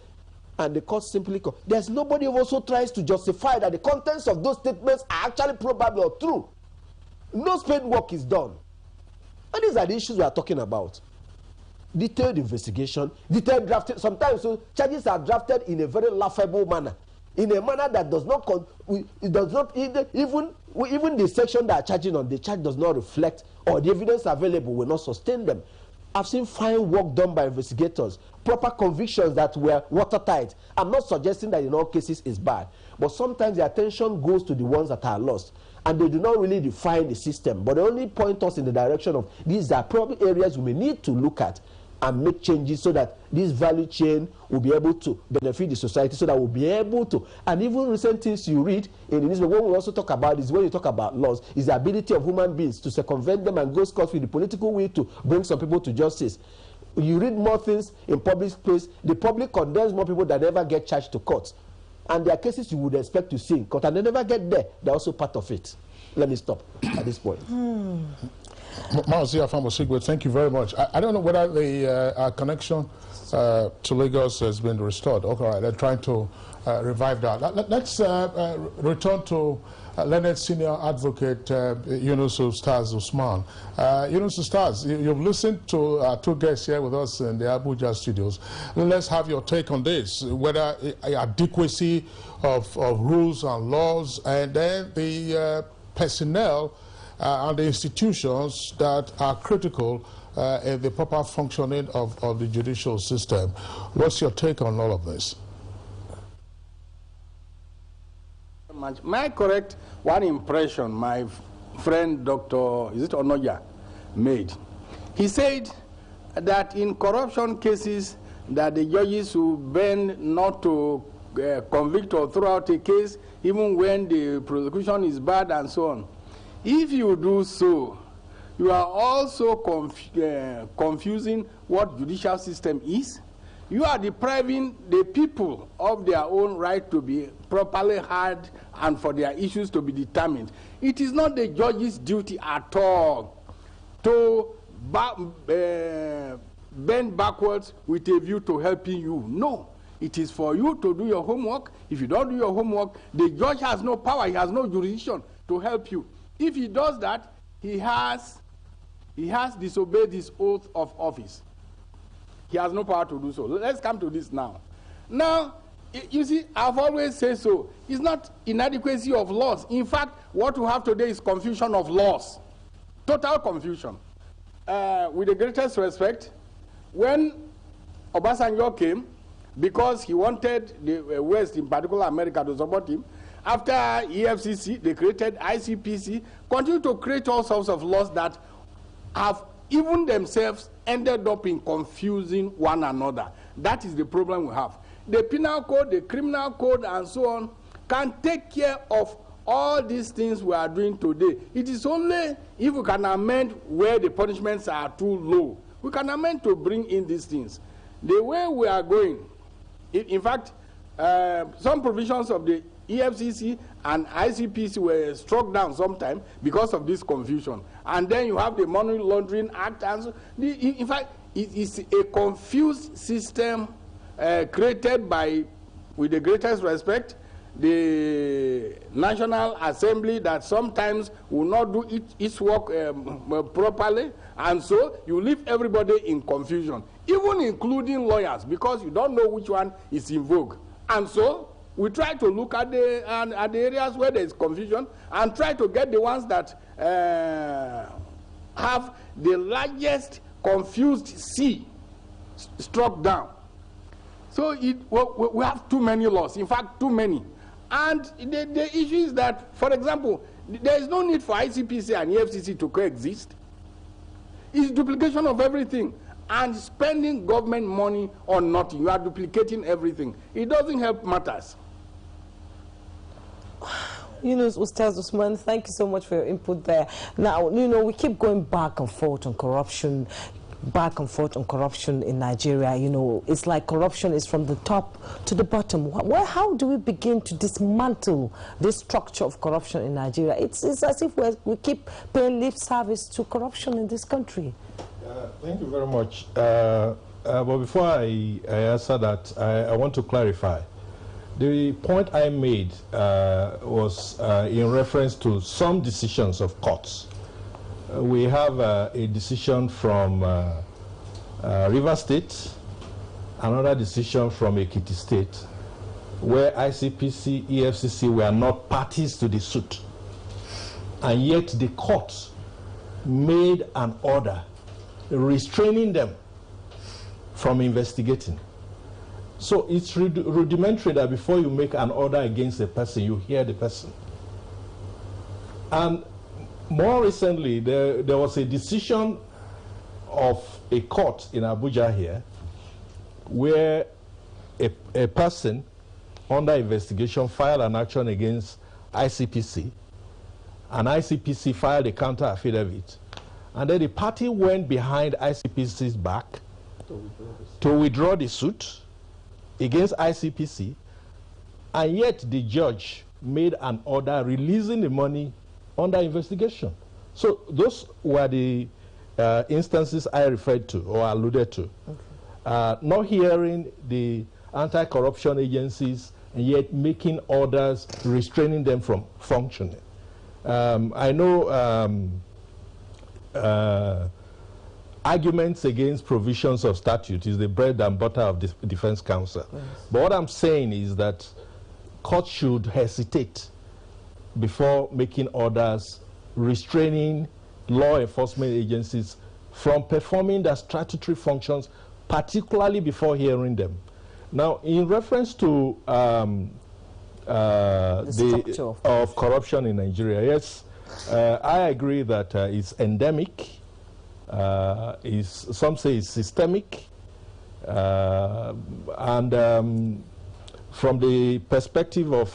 Speaker 22: And the court simply there's nobody who also tries to justify that the contents of those statements are actually probable or true. No spade work is done. And these are the issues we are talking about. Detailed investigation, detailed drafting. Sometimes charges are drafted in a very laughable manner, in a manner that does not even the section that are charging on the charge does not reflect, or the evidence available will not sustain them. I've seen fine work done by investigators, proper convictions that were watertight. I'm not suggesting that in all cases it's bad, but sometimes the attention goes to the ones that are lost, and they do not really define the system, but they only point us in the direction of these are probably areas we may need to look at and make changes so that this value chain will be able to benefit the society, so that we'll be able to, and even recent things you read in the newspaper, what we also talk about is when you talk about laws, is the ability of human beings to circumvent them and go scot-free, the political will to bring some people to justice. You read more things in public place, the public condemns more people that never get charged to court. And there are cases you would expect to see in court, and they never get there. They're also part of it. Let me stop at this point.
Speaker 3: Maazia Famosigwe, thank you very much. I don't know whether the our connection to Lagos has been restored. Okay, all right, they're trying to revive that. Let's return to learned senior advocate Yunus Ustaz Usman. Yunus Ustaz, you've listened to two guests here with us in the Abuja studios. Let's have your take on this, whether adequacy of rules and laws, and then the personnel and the institutions that are critical in the proper functioning of the judicial system. What's your take on all of this?
Speaker 5: May I correct one impression my friend Dr. Onoja made? He said that in corruption cases that the judges will bend not to convict or throw out a case even when the prosecution is bad and so on. If you do so, you are also confusing what judicial system is. You are depriving the people of their own right to be properly heard and for their issues to be determined. It is not the judge's duty at all to bend backwards with a view to helping you. No. It is for you to do your homework. If you don't do your homework, the judge has no power, he has no jurisdiction to help you. If he does that, he has disobeyed his oath of office. He has no power to do so. Let's come to this now. Now, you see, I've always said so. It's not inadequacy of laws. In fact, what we have today is confusion of laws. Total confusion. With the greatest respect, when Obasanjo came, because he wanted the West, in particular America, to support him, after EFCC, they created ICPC, continue to create all sorts of laws that have even themselves ended up in confusing one another. That is the problem we have. The penal code, the criminal code, and so on can take care of all these things we are doing today. It is only if we can amend where the punishments are too low. We can amend to bring in these things. The way we are going, in fact, some provisions of the EFCC and ICPC were struck down sometime because of this confusion. And then you have the Money Laundering Act. And so in fact, it is a confused system created by, with the greatest respect, the National Assembly that sometimes will not do its work properly. And so you leave everybody in confusion, even including lawyers, because you don't know which one is in vogue. And so We try to look at the areas where there is confusion and try to get the ones that have the largest confused sea struck down. So we have too many laws, in fact, too many. And the issue is that, for example, there is no need for ICPC and EFCC to coexist. It's duplication of everything and spending government money on nothing. You are duplicating everything. It doesn't help matters.
Speaker 1: Ustaz Usman, thank you so much for your input there. Now, we keep going back and forth on corruption in Nigeria. It's like corruption is from the top to the bottom. How do we begin to dismantle this structure of corruption in Nigeria? It's as if we keep paying lip service to corruption in this country.
Speaker 7: Thank you very much. But before I answer that, I want to clarify. The point I made was in reference to some decisions of courts. We have a decision from River State, another decision from Ekiti State, where ICPC, EFCC were not parties to the suit. And yet the court made an order restraining them from investigating. So it's rudimentary that before you make an order against a person, you hear the person. And more recently, there was a decision of a court in Abuja here where a person under investigation filed an action against ICPC, and ICPC filed a counter affidavit. And then the party went behind ICPC's back to withdraw the suit against ICPC, and yet the judge made an order releasing the money under investigation. So those were the instances I referred to or alluded to. Okay. Not hearing the anti-corruption agencies and yet making orders restraining them from functioning. I know arguments against provisions of statute is the bread and butter of the Defense Council. Yes. But what I'm saying is that courts should hesitate before making orders restraining law enforcement agencies from performing their statutory functions, particularly before hearing them. Now, in reference to the of corruption in Nigeria, yes, I agree that it's endemic. Some say it's systemic, and from the perspective of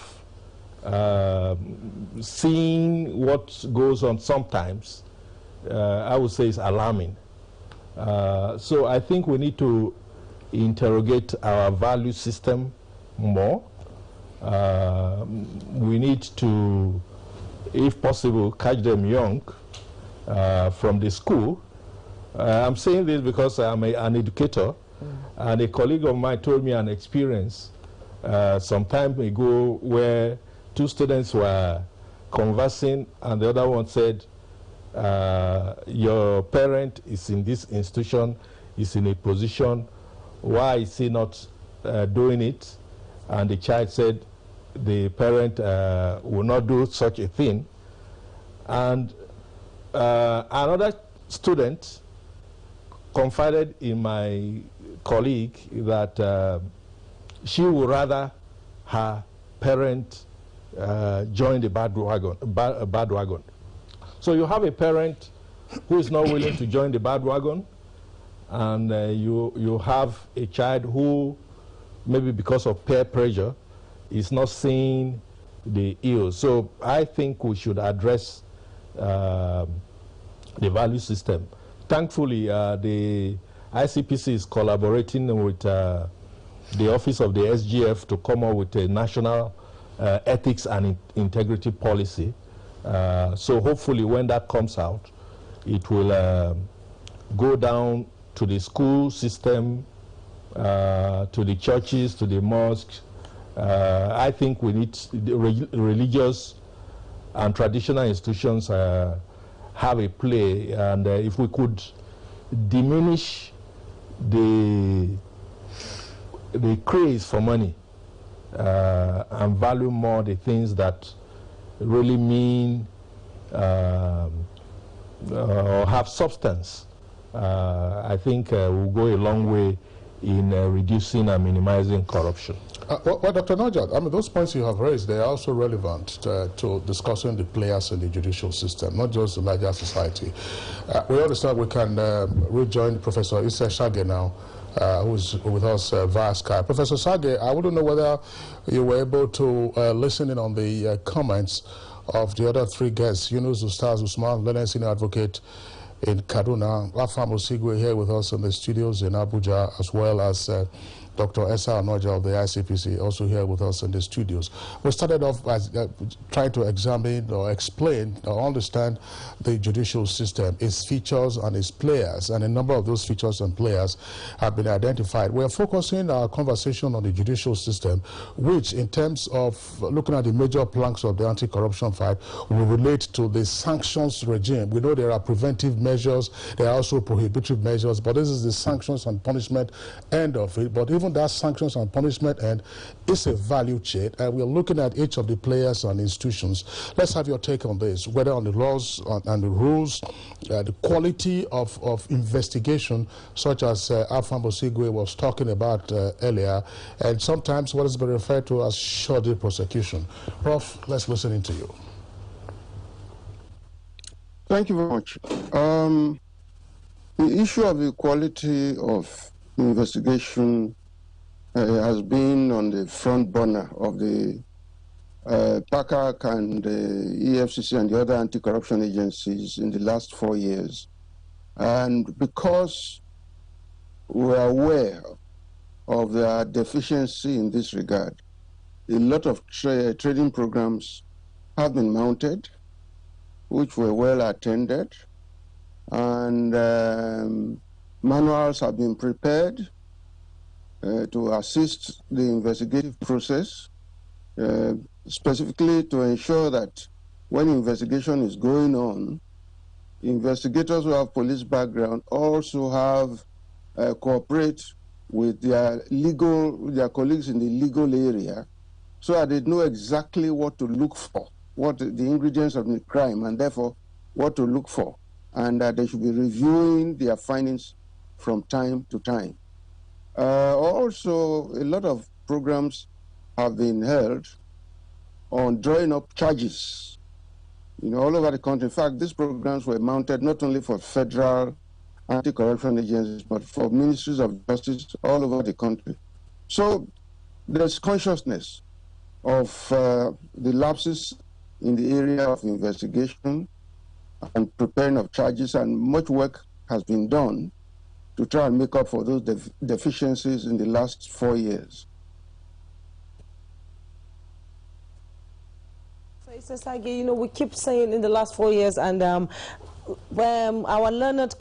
Speaker 7: seeing what goes on sometimes, I would say it's alarming. So I think we need to interrogate our value system more. We need to, if possible, catch them young from the school. I'm saying this because I'm an educator, and a colleague of mine told me an experience some time ago where two students were conversing, and the other one said, your parent is in this institution, is in a position, why is he not doing it? And the child said the parent will not do such a thing. And another student confided in my colleague that she would rather her parent join the bandwagon. So you have a parent who is not willing to join the bandwagon, and you have a child who, maybe because of peer pressure, is not seeing the ills. So I think we should address the value system. Thankfully, the ICPC is collaborating with the Office of the SGF to come up with a national ethics and integrity policy. So hopefully when that comes out, it will go down to the school system, to the churches, to the mosques. I think we need the religious and traditional institutions have a play, and if we could diminish the craze for money and value more the things that really mean or have substance, I think will go a long way in reducing and minimizing corruption.
Speaker 3: Well, Dr. Najat, I mean, those points you have raised, they are also relevant to discussing the players in the judicial system, not just the larger society. We understand we can rejoin Professor Issa Shage now, who's with us via Skype. Professor Shage, I wouldn't know whether you were able to listen in on the comments of the other three guests, Yunus Ustaz Usman, learned senior advocate in Kaduna, Afam Osigwe here with us in the studios in Abuja, as well as Dr. Esa Anoja of the ICPC, also here with us in the studios. We started off by trying to examine or explain or understand the judicial system, its features and its players, and a number of those features and players have been identified. We are focusing our conversation on the judicial system, which in terms of looking at the major planks of the anti-corruption fight will relate to the sanctions regime. We know there are preventive measures, there are also prohibitory measures, but this is the sanctions and punishment end of it. But even that sanctions and punishment end is a value chain, and we're looking at each of the players and institutions. Let's have your take on this, whether on the laws and the rules, the quality of investigation, such as Afam Osigwe was talking about earlier, and sometimes what has been referred to as shoddy prosecution. Prof, let's listen into you.
Speaker 23: Thank you very much. The issue of the quality of investigation has been on the front burner of the PACAC and the EFCC and the other anti-corruption agencies in the last 4 years. And because we are aware of their deficiency in this regard, a lot of training programs have been mounted, which were well attended, and manuals have been prepared to assist the investigative process, specifically to ensure that when investigation is going on, investigators who have police background also have cooperate with their colleagues in the legal area, so that they know exactly what to look for, what the ingredients of the crime, and therefore what to look for, and that they should be reviewing their findings from time to time. Also, a lot of programs have been held on drawing up charges, all over the country. In fact, these programs were mounted not only for federal anti-corruption agencies, but for ministries of justice all over the country. So there's consciousness of the lapses in the area of investigation and preparing of charges, and much work has been done to try and make up for those deficiencies in the last 4 years.
Speaker 1: So, Sage, we keep saying in the last 4 years, and when our learned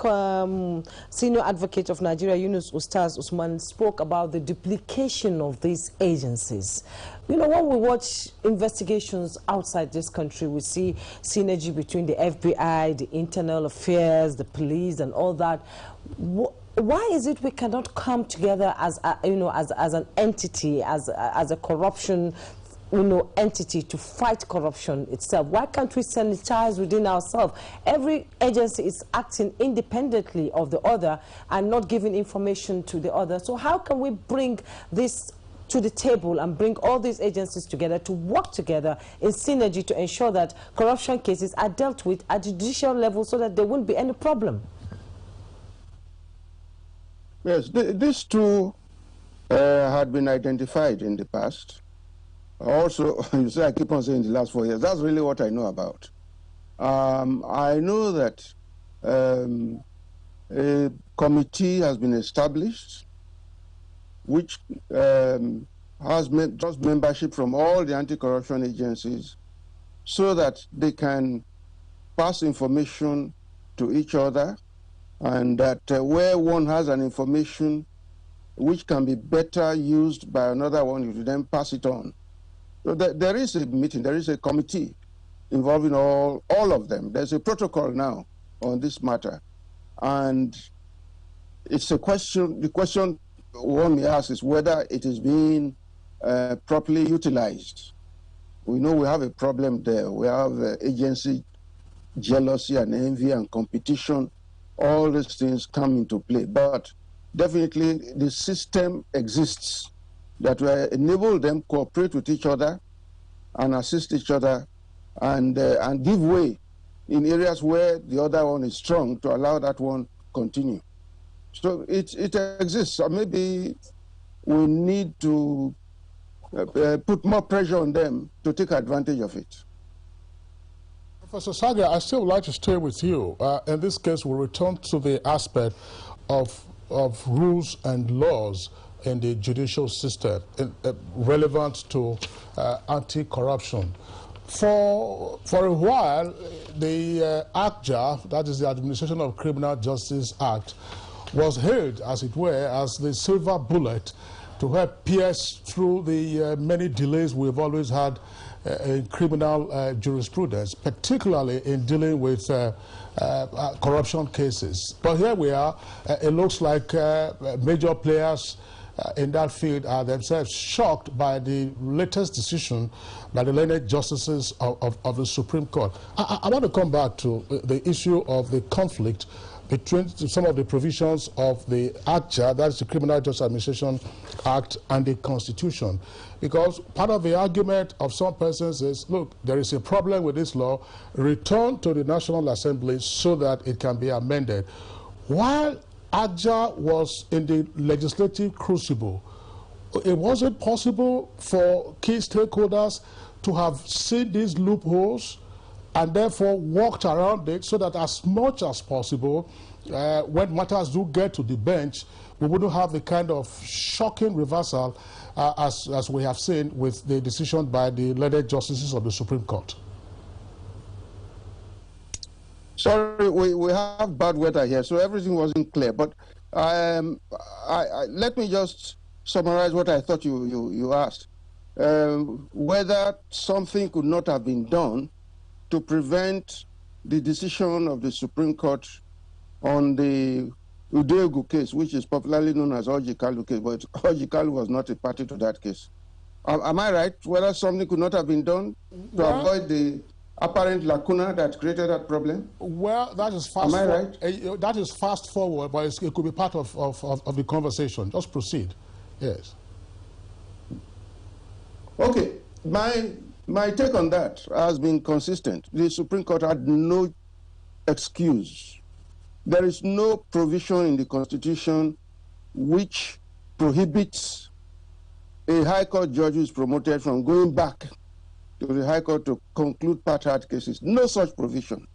Speaker 1: senior advocate of Nigeria, Yunus Ustaz Usman, spoke about the duplication of these agencies. When we watch investigations outside this country, we see synergy between the FBI, the internal affairs, the police, and all that. Why is it we cannot come together as as an entity, as a corruption entity to fight corruption itself? Why can't we sanitize within ourselves? Every agency is acting independently of the other and not giving information to the other. So how can we bring this to the table and bring all these agencies together to work together in synergy to ensure that corruption cases are dealt with at judicial level so that there won't be any problem?
Speaker 23: Yes, these two had been identified in the past. Also, you say I keep on saying the last 4 years. That's really what I know about. I know that a committee has been established which has just membership from all the anti-corruption agencies so that they can pass information to each other, and that where one has an information which can be better used by another one, you then pass it on. So there is a meeting, there is a committee involving all of them. There's a protocol now on this matter. And it's a question, the question one may ask is whether it is being properly utilized. We know we have a problem there. We have agency jealousy and envy and competition. All these things come into play. But definitely the system exists that will enable them cooperate with each other and assist each other and give way in areas where the other one is strong to allow that one continue. So it exists. So maybe we need to put more pressure on them to take advantage of it.
Speaker 3: Professor Saga, I still would like to stay with you. In this case, we'll return to the aspect of rules and laws in the judicial system relevant to anti-corruption. For a while, the ACJA, that is the Administration of Criminal Justice Act, was hailed, as it were, as the silver bullet to help pierce through the many delays we've always had in criminal jurisprudence, particularly in dealing with corruption cases. But here we are. It looks like major players in that field are themselves shocked by the latest decision by the learned justices of the Supreme Court. I want to come back to the issue of the conflict between some of the provisions of the ACJA, that is the Criminal Justice Administration Act, and the Constitution. Because part of the argument of some persons is, look, there is a problem with this law, return to the National Assembly so that it can be amended. While ACJA was in the legislative crucible, it wasn't possible for key stakeholders to have seen these loopholes and therefore walked around it so that as much as possible, when matters do get to the bench, we wouldn't have the kind of shocking reversal as we have seen with the decision by the learned justices of the Supreme Court.
Speaker 23: Sorry, we have bad weather here, so everything wasn't clear. But let me just summarize what I thought you asked. Whether something could not have been done to prevent the decision of the Supreme Court on the Udegu case, which is popularly known as Ojikalu case, but Ojikalu was not a party to that case. Am I right? Whether something could not have been done to avoid the apparent lacuna that created that problem?
Speaker 3: Well, that is fast. Am I right? That is fast forward, but it could be part of the conversation. Just proceed. Yes.
Speaker 23: Okay. My take on that has been consistent. The Supreme Court had no excuse. There is no provision in the Constitution which prohibits a High Court judge who is promoted from going back to the High Court to conclude part-heard cases. No such provision.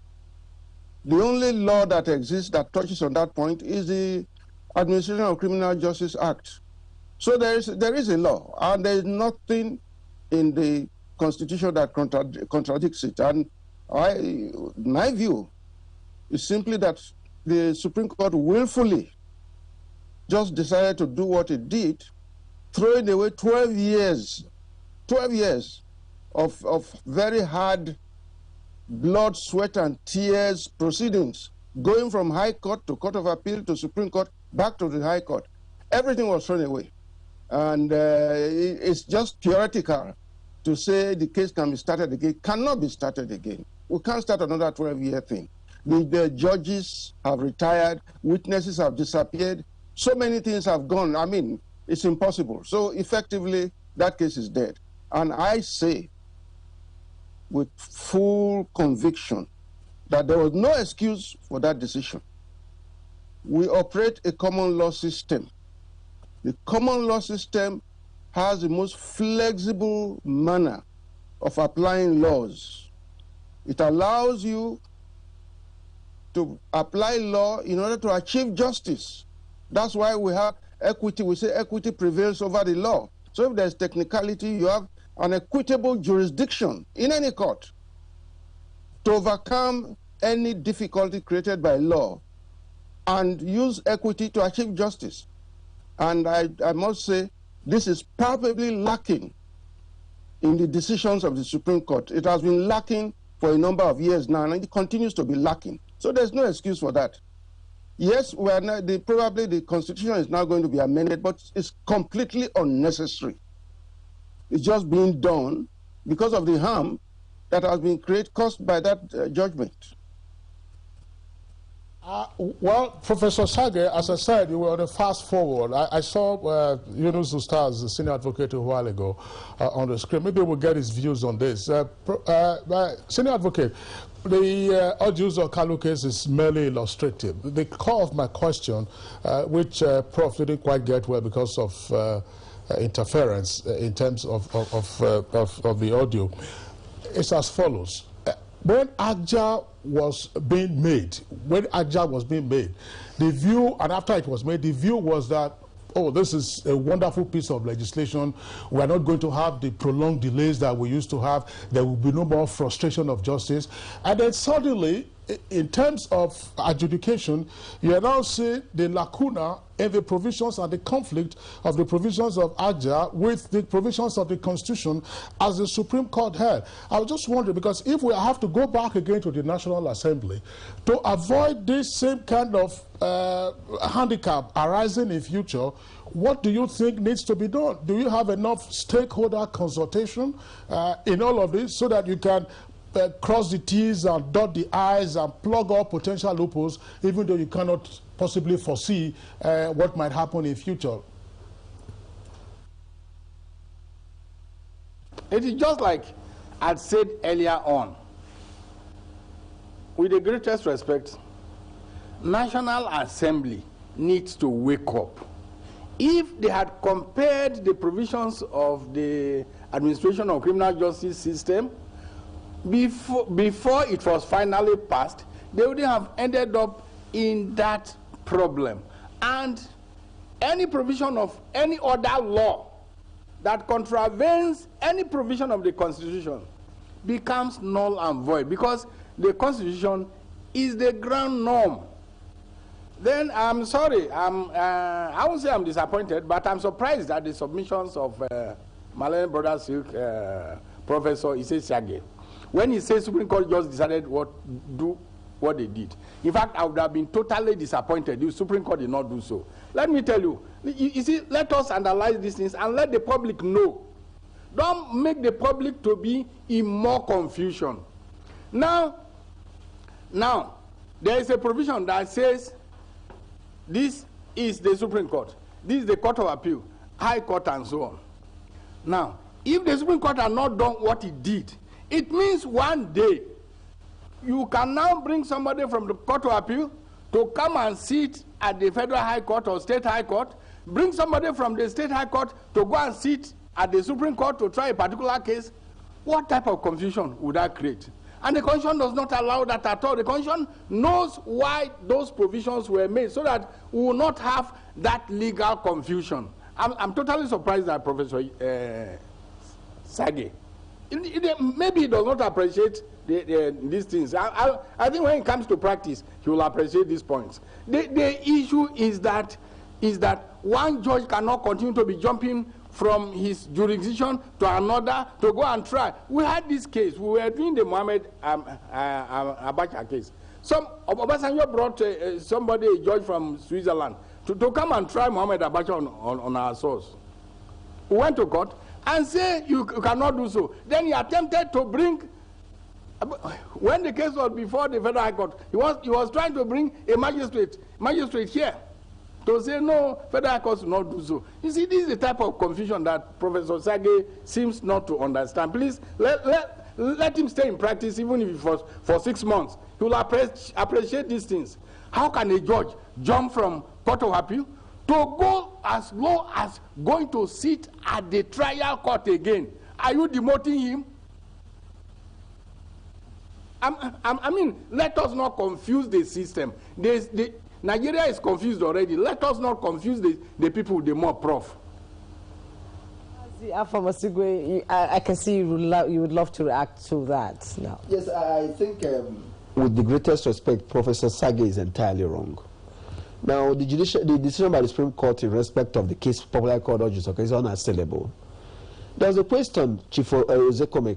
Speaker 23: The only law that exists that touches on that point is the Administration of Criminal Justice Act. So there is a law, and there is nothing in the Constitution that contradicts it. And my view is simply that the Supreme Court willfully just decided to do what it did, throwing away 12 years of very hard blood, sweat, and tears proceedings, going from High Court to Court of Appeal to Supreme Court, back to the High Court. Everything was thrown away. And it's just theoretical to say the case can be started again. It cannot be started again. We can't start another 12-year thing. The judges have retired, witnesses have disappeared, so many things have gone. I mean, it's impossible. So effectively, that case is dead. And I say with full conviction that there was no excuse for that decision. We operate a common law system. The common law system has the most flexible manner of applying laws. It allows you to apply law in order to achieve justice. That's why we have equity. We say equity prevails over the law. So if there's technicality, you have an equitable jurisdiction in any court to overcome any difficulty created by law and use equity to achieve justice. And I must say, this is probably lacking in the decisions of the Supreme Court. It has been lacking for a number of years now, and it continues to be lacking. So there's no excuse for that. Yes, we are not, probably the Constitution is now going to be amended, but it's completely unnecessary. is just being done because of the harm that has been caused by that judgment.
Speaker 3: Well, Professor Sage, as I said, you were on a fast forward. I saw Yunus Ustaz, the senior advocate, a while ago on the screen. Maybe we'll get his views on this. Senior advocate, the audios of Kalu case is merely illustrative. The core of my question, which Prof didn't quite get well because of interference in terms of the audio, is as follows. When AGJA was being made, the view, and after it was made, the view was that, oh, this is a wonderful piece of legislation. We are not going to have the prolonged delays that we used to have. There will be no more frustration of justice. And then suddenly, in terms of adjudication, you are now seeing the lacuna in the provisions and the conflict of the provisions of AGJA with the provisions of the Constitution as the Supreme Court held. I was just wondering, because if we have to go back again to the National Assembly to avoid this same kind of handicap arising in future, what do you think needs to be done? Do you have enough stakeholder consultation in all of this so that you can cross the T's and dot the I's and plug up potential loopholes, even though you cannot possibly foresee what might happen in future?
Speaker 5: It is just like I said earlier on. With the greatest respect, National Assembly needs to wake up. If they had compared the provisions of the administration of criminal justice system before it was finally passed, they wouldn't have ended up in that problem. And any provision of any other law that contravenes any provision of the Constitution becomes null and void, because the Constitution is the ground norm. Then I'm sorry, I won't say I'm disappointed, but I'm surprised at the submissions of Malene Brothers Silk Professor Ise Siage. When he says Supreme Court just decided what they did. In fact, I would have been totally disappointed if Supreme Court did not do so. Let me tell you, you see, let us analyze these things and let the public know. Don't make the public to be in more confusion. Now, there is a provision that says this is the Supreme Court, this is the Court of Appeal, High Court, and so on. Now, if the Supreme Court had not done what it did, it means one day you can now bring somebody from the Court of Appeal to come and sit at the Federal High Court or State High Court, bring somebody from the State High Court to go and sit at the Supreme Court to try a particular case. What type of confusion would that create? And the Constitution does not allow that at all. The Constitution knows why those provisions were made, so that we will not have that legal confusion. I'm totally surprised that Professor Sage, maybe he does not appreciate these things. I think when it comes to practice, he will appreciate these points. The issue is that one judge cannot continue to be jumping from his jurisdiction to another to go and try. We had this case. We were doing the Mohammed Abacha case. Obasanjo brought somebody, a judge from Switzerland, to come and try Mohammed Abacha on our source. We went to court and say you cannot do so. Then he attempted to bring, when the case was before the Federal High Court, he was trying to bring a magistrate here to say no, Federal High Court will not do so. You see, this is the type of confusion that Professor Sage seems not to understand. Please let him stay in practice, even if it was for 6 months. He will appreciate these things. How can a judge jump from Court of Appeal to go as low as going to sit at the trial court again? Are you demoting him? I mean, let us not confuse the system. Nigeria is confused already. Let us not confuse the people the more, Prof.
Speaker 1: I can see you would love to react to that now.
Speaker 22: Yes, I think, with the greatest respect, Professor Sage is entirely wrong. Now, the decision by the Supreme Court in respect of the case, popular court urges, okay, is unassailable. There was a question Chief Ozekhome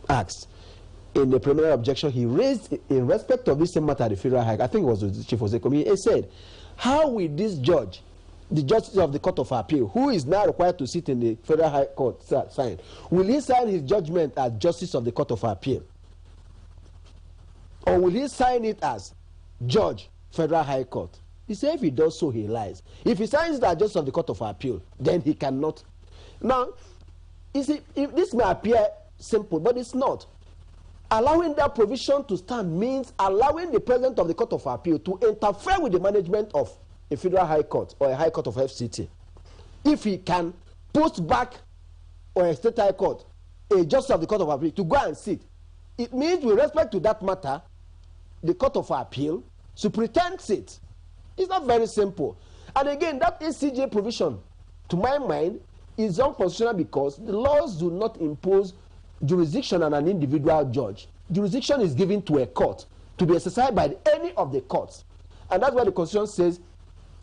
Speaker 22: asked in the preliminary objection he raised in respect of this same matter at the Federal High Court. I think it was Chief Ozekhome. He said, how will this judge the Justice of the Court of Appeal, who is now required to sit in the Federal High Court, sign? Will he sign his judgment as Justice of the Court of Appeal? Or will he sign it as Judge, Federal High Court? He said if he does so, he lies. If he signs it as Justice of the Court of Appeal, then he cannot. Now, you see, this may appear simple, but it's not. Allowing that provision to stand means allowing the President of the Court of Appeal to interfere with the management of a Federal High Court or a High Court of FCT. If he can post back or a State High Court, a Justice of the Court of Appeal to go and sit, it means with respect to that matter, the Court of Appeal superintends it. It's not very simple. And again, that ACJ provision, to my mind, is unconstitutional because the laws do not impose jurisdiction on an individual judge. Jurisdiction is given to a court to be exercised by any of the courts. And that's why the Constitution says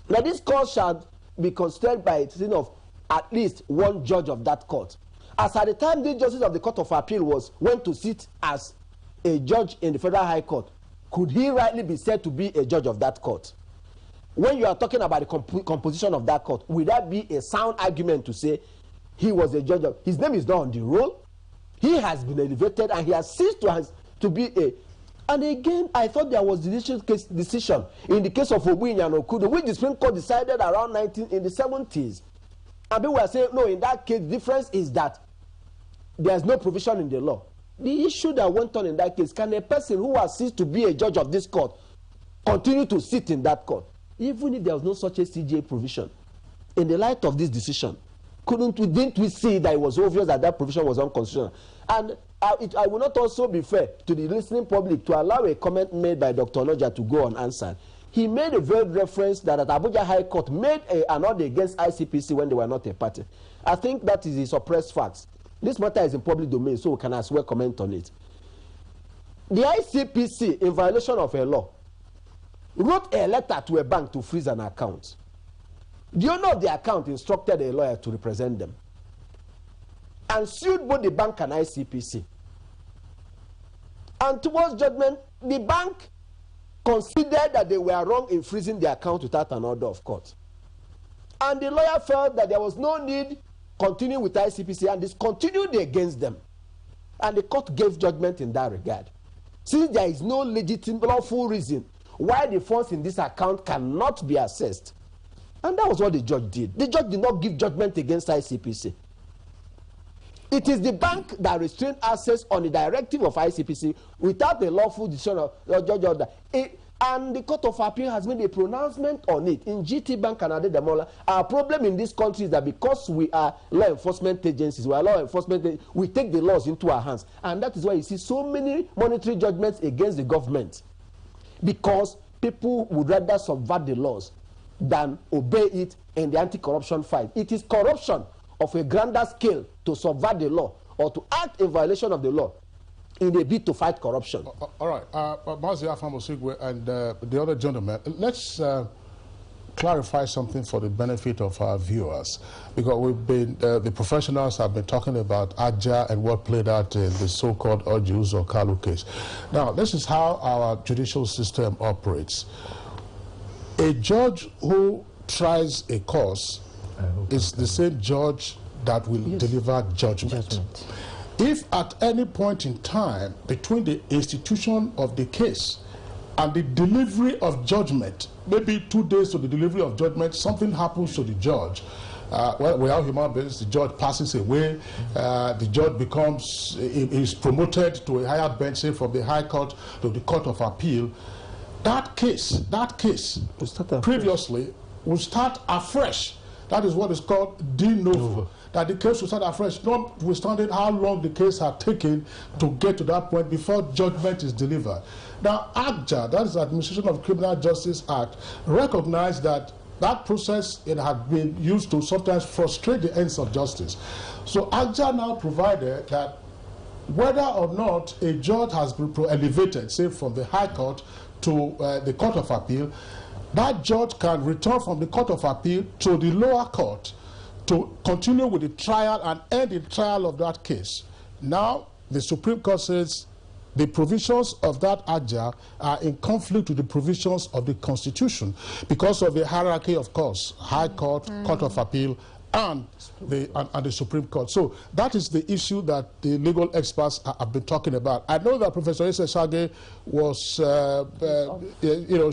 Speaker 22: that this court shall be constituted by a sitting of at least one judge of that court. As at the time the Justice of the Court of Appeal went to sit as a judge in the Federal High Court, could he rightly be said to be a judge of that court? When you are talking about the composition of that court, would that be a sound argument to say he was a judge of, his name is not on the roll, he has been elevated and he has ceased to be a. And again, I thought there was decision in the case of Obuini and Okudo, which the Supreme Court decided around in the 70s. And people were saying, no, in that case, the difference is that there's no provision in the law. The issue that went on in that case, can a person who has ceased to be a judge of this court continue to sit in that court? Even if there was no such a CJA provision, in the light of this decision, didn't we see that it was obvious that that provision was unconstitutional? And I will not also be fair to the listening public to allow a comment made by Dr. Onoja to go unanswered. He made a veiled reference that at Abuja High Court made an order against ICPC when they were not a party. I think that is a suppressed fact. This matter is in public domain, so we can as well comment on it. The ICPC, in violation of a law, wrote a letter to a bank to freeze an account. The owner of the account instructed a lawyer to represent them and sued both the bank and ICPC. And towards judgment, the bank considered that they were wrong in freezing the account without an order of court. And the lawyer felt that there was no need continuing with ICPC and discontinued against them. And the court gave judgment in that regard. Since there is no legitimate lawful reason why the funds in this account cannot be assessed. And that was what the judge did. The judge did not give judgment against ICPC. It is the bank that restrained access on the directive of ICPC without a lawful decision of judge order. And the Court of Appeal has made a pronouncement on it. In GT Bank and Adedamola, our problem in this country is that because we are law enforcement agencies, we take the laws into our hands. And that is why you see so many monetary judgments against the government. Because people would rather subvert the laws than obey it in the anti-corruption fight. It is corruption of a grander scale to subvert the law or to act in violation of the law in a bid to fight corruption.
Speaker 3: All right, Mazi Afamosigwe and the other gentleman, let's clarify something for the benefit of our viewers, because we've been, the professionals have been talking about AJA and what played out in the so-called Ojus or Kalu case. Now, this is how our judicial system operates. A judge who tries a cause is the same judge that will deliver judgment. If at any point in time between the institution of the case and the delivery of judgment, maybe 2 days to the delivery of judgment, something happens to the judge, well, we are human beings, the judge passes away, the judge is promoted to a higher bench, say from the High Court to the Court of Appeal, that case previously will start afresh. That is what is called de novo. That the case will start afresh, notwithstanding how long the case had taken to get to that point before judgment is delivered. Now, AJA, that is the Administration of Criminal Justice Act, recognized that that process had been used to sometimes frustrate the ends of justice. So AJA now provided that whether or not a judge has been elevated, say from the High Court to the Court of Appeal, that judge can return from the Court of Appeal to the lower court to continue with the trial and end the trial of that case. Now, the Supreme Court says the provisions of that AJA are in conflict with the provisions of the Constitution because of the hierarchy, of course, High Court, Court of Appeal, and the Supreme Court. So that is the issue that the legal experts have been talking about. I know that Professor Issa Shage was,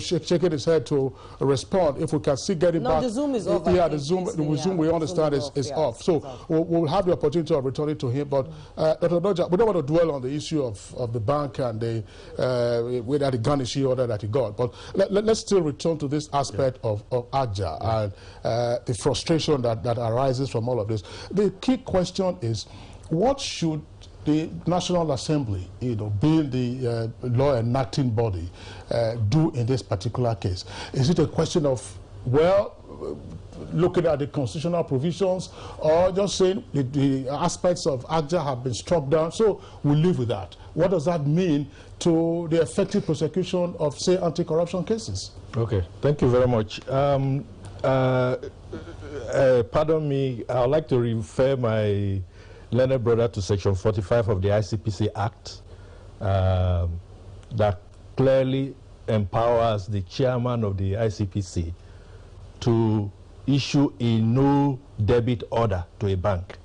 Speaker 3: shaking his head to respond. If we can still get him back.
Speaker 1: The Zoom is off.
Speaker 3: Yeah, the Zoom we understand is off. So we'll have the opportunity of returning to him. But Dr. Doja, we don't want to dwell on the issue of the bank and whether the garnishee order that he got. But let's still return to this aspect of AJA and the frustration that arises from all of this. The key question is, what should the National Assembly, being the law enacting body, do in this particular case? Is it a question of, looking at the constitutional provisions, or just saying the aspects of AJA have been struck down, so we'll live with that? What does that mean to the effective prosecution of, say, anti-corruption cases?
Speaker 7: Okay, thank you very much. Pardon me, I would like to refer my learned brother to Section 45 of the ICPC Act that clearly empowers the chairman of the ICPC to issue a no debit order to a bank.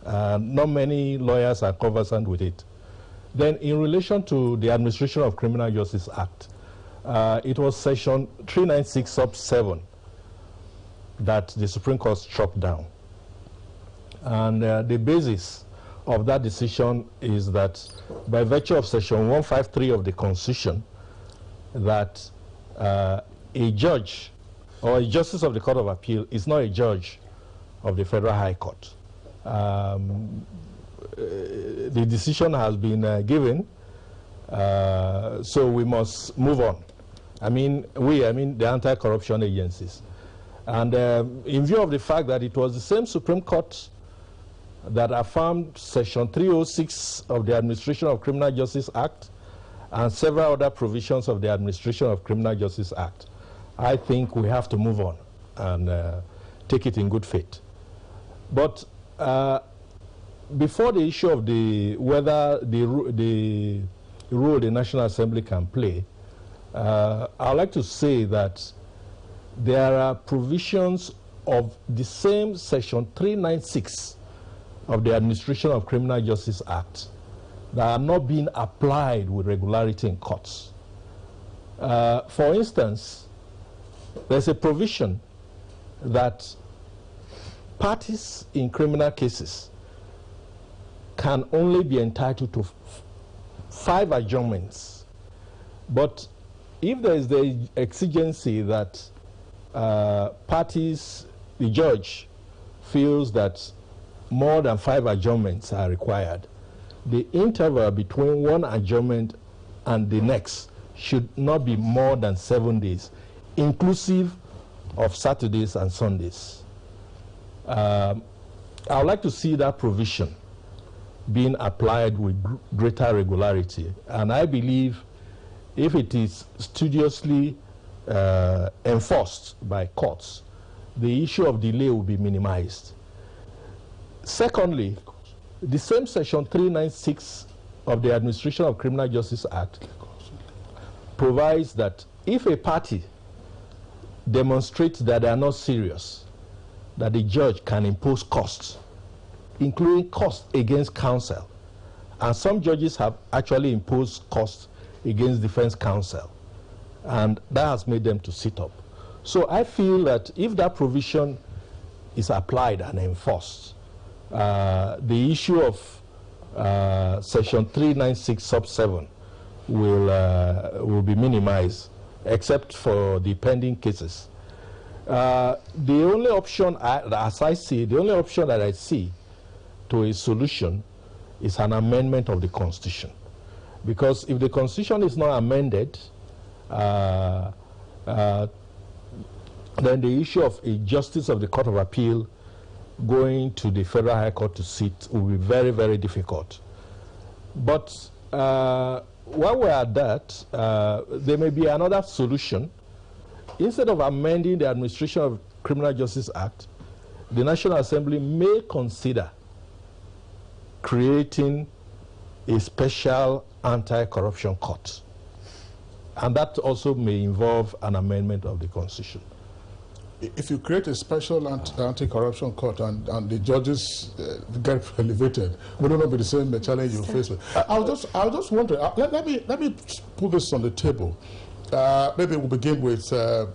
Speaker 7: Not many lawyers are conversant with it. Then in relation to the Administration of Criminal Justice Act, it was Section 396 sub 7 that the Supreme Court struck down. And the basis of that decision is that by virtue of Section 153 of the Constitution, that a judge or a justice of the Court of Appeal is not a judge of the Federal High Court. The decision has been given, so we must move on. I mean the anti-corruption agencies. And in view of the fact that it was the same Supreme Court that affirmed Section 306 of the Administration of Criminal Justice Act and several other provisions of the Administration of Criminal Justice Act, I think we have to move on and take it in good faith. But before the issue of whether the role the National Assembly can play, I would like to say that there are provisions of the same Section 396 of the Administration of Criminal Justice Act that are not being applied with regularity in courts. For instance, there's a provision that parties in criminal cases can only be entitled to 5 adjournments. But if there is the exigency that parties, the judge feels that more than 5 adjournments are required, the interval between one adjournment and the next should not be more than 7 days, inclusive of Saturdays and Sundays. I would like to see that provision being applied with greater regularity, and I believe if it is studiously enforced by courts, the issue of delay will be minimized. Secondly, the same Section 396 of the Administration of Criminal Justice Act provides that if a party demonstrates that they are not serious, that the judge can impose costs, including costs against counsel. And some judges have actually imposed costs against defense counsel, and that has made them to sit up. So I feel that if that provision is applied and enforced, the issue of Section 396 sub 7 will be minimized, except for the pending cases. The only option, as I see, the only option that I see to a solution is an amendment of the Constitution. Because if the Constitution is not amended, then the issue of a justice of the Court of Appeal going to the Federal High Court to sit will be very, very difficult. But while we're at that, there may be another solution. Instead of amending the Administration of Criminal Justice Act, the National Assembly may consider creating a special anti-corruption court. And that also may involve an amendment of the Constitution.
Speaker 3: If you create a special anti-corruption court and the judges get elevated, would it not be the same challenge you face with? I was just wondering. Let me put this on the table. Maybe we'll begin with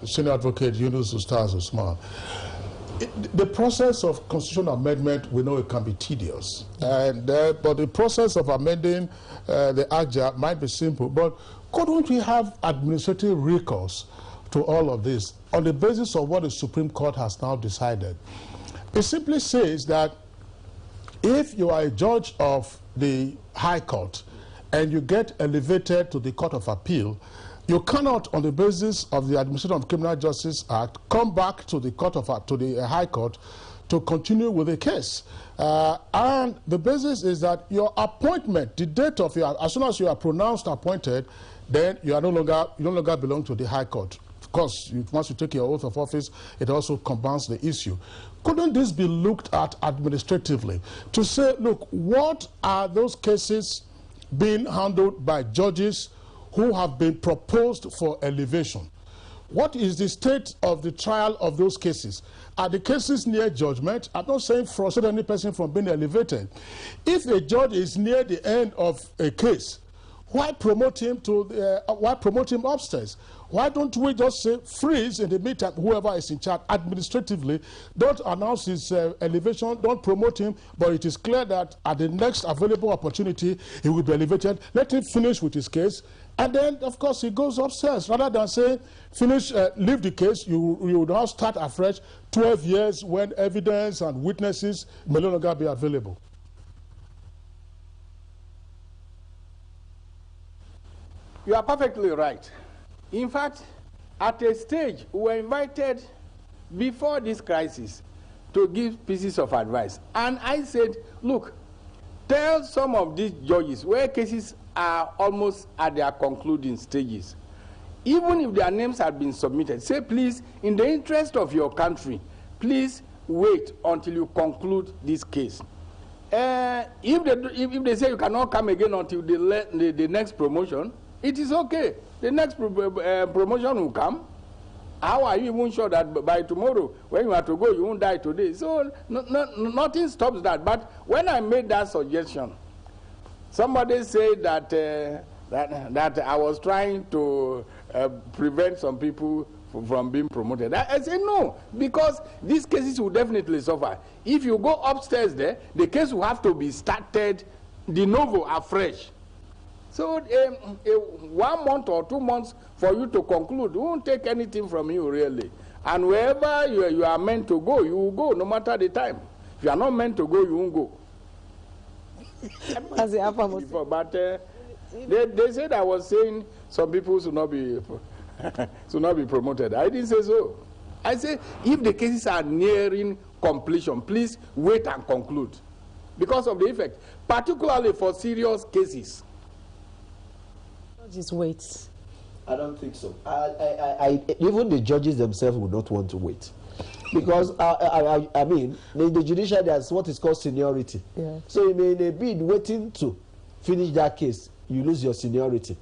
Speaker 3: Senior Advocate Yunus Ustaz Usman. The process of constitutional amendment, we know it can be tedious, but the process of amending the ACJA might be simple. But couldn't we have administrative recourse to all of this on the basis of what the Supreme Court has now decided? It simply says that if you are a judge of the High Court and you get elevated to the Court of Appeal, you cannot, on the basis of the Administration of Criminal Justice Act, come back to the High Court to continue with the case. And the basis is that your appointment, the date of your, as soon as you are pronounced appointed, then you no longer belong to the High Court. Of course, once you take your oath of office, it also compounds the issue. Couldn't this be looked at administratively to say, look, what are those cases being handled by judges who have been proposed for elevation? What is the state of the trial of those cases? Are the cases near judgment? I'm not saying frustrate any person from being elevated. If a judge is near the end of a case, why promote him upstairs? Why don't we just say freeze in the meantime, whoever is in charge administratively, don't announce his elevation, don't promote him, but it is clear that at the next available opportunity, he will be elevated. Let him finish with his case, and then, of course, he goes upstairs. Rather than say, finish, leave the case, you would now start afresh 12 years when evidence and witnesses may no longer be available.
Speaker 5: You are perfectly right. In fact, at a stage, we were invited before this crisis to give pieces of advice. And I said, look, tell some of these judges where cases are almost at their concluding stages, even if their names have been submitted, say, please, in the interest of your country, please wait until you conclude this case. If they say you cannot come again until the next promotion, it is okay. The next promotion will come. How are you even sure that by tomorrow, when you have to go, you won't die today? So nothing stops that. But when I made that suggestion, somebody said that that I was trying to prevent some people from being promoted. I said no, because these cases will definitely suffer. If you go upstairs there, the case will have to be started de novo afresh. So 1 month or 2 months for you to conclude won't take anything from you, really. And wherever you are meant to go, you will go, no matter the time. If you are not meant to go, you won't go. But they said I was saying some people should not be promoted. I didn't say so. I say if the cases are nearing completion, please wait and conclude, because of the effect, particularly for serious cases.
Speaker 14: Just wait.
Speaker 22: I don't think so. Even the judges themselves would not want to wait, because I mean, the judiciary, there's what is called seniority. Yeah. So in a bid waiting to finish that case, you lose your seniority.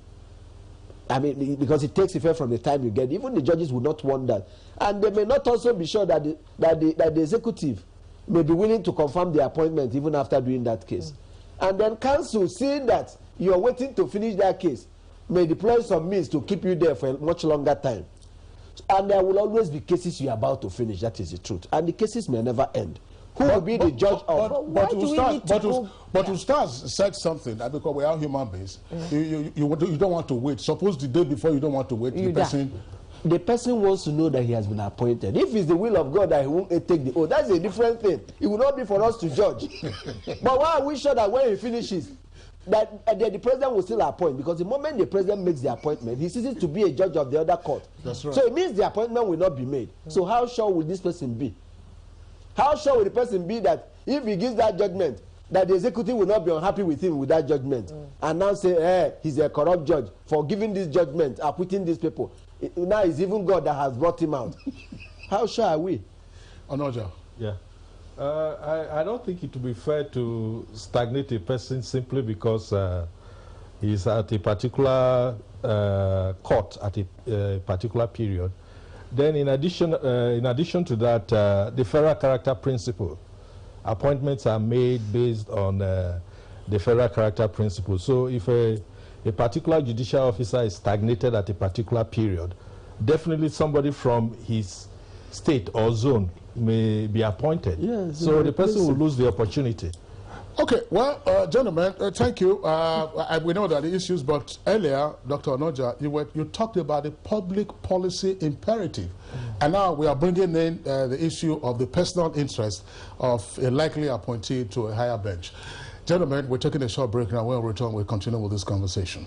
Speaker 22: I mean, because it takes effect from the time you get. Even the judges would not want that, and they may not also be sure that the executive may be willing to confirm the appointment even after doing that case. And then counsel, seeing that you are waiting to finish that case, may deploy some means to keep you there for a much longer time. And there will always be cases you are about to finish. That is the truth. And the cases may never end. Who will be the judge of?
Speaker 3: But Ustaz said something that because we are human beings, you don't want to wait. Suppose the day before you don't want to wait,
Speaker 22: the person wants to know that he has been appointed. If it's the will of God that he won't take the oath, that's a different thing. It will not be for us to judge. But why are we sure that when he finishes, that the president will still appoint? Because the moment the president makes the appointment, he ceases to be a judge of the other court.
Speaker 3: That's right.
Speaker 22: So it means the appointment will not be made. So how sure will this person be? How sure will the person be that if he gives that judgment, that the executive will not be unhappy with him with that judgment, and now say, hey, he's a corrupt judge for giving this judgment, acquitting these people. Now it's even God that has brought him out. How sure are we?
Speaker 3: Onoja.
Speaker 7: Yeah. I don't think it would be fair to stagnate a person simply because is at a particular court at a particular period, then in addition to that, the federal character principle, appointments are made based on the federal character principle. So if a particular judicial officer is stagnated at a particular period, definitely somebody from his state or zone may be appointed. Yes, so the person will lose the opportunity.
Speaker 3: Okay, well, gentlemen, thank you. We know that the issues, but earlier, Dr. Onoja, you talked about the public policy imperative. And now we are bringing in the issue of the personal interest of a likely appointee to a higher bench. Gentlemen, we're taking a short break now. When we return, we'll continue with this conversation.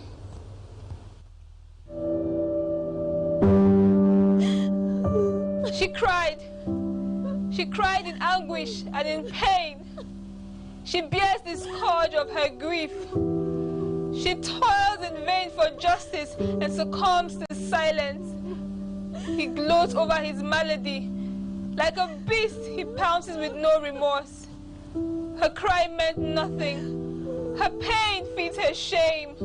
Speaker 4: She cried. She cried in anguish and in pain. She bears the scourge of her grief. She toils in vain for justice and succumbs to silence. He gloats over his malady. Like a beast, he pounces with no remorse. Her cry meant nothing. Her pain feeds her shame.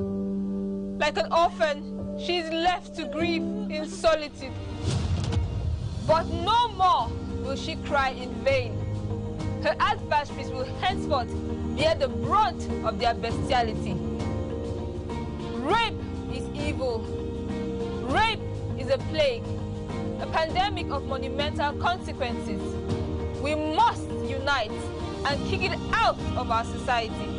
Speaker 4: Like an orphan, she is left to grieve in solitude. But no more will she cry in vain. Her adversaries will henceforth bear the brunt of their bestiality. Rape is evil. Rape is a plague, a pandemic of monumental consequences. We must unite and kick it out of our society.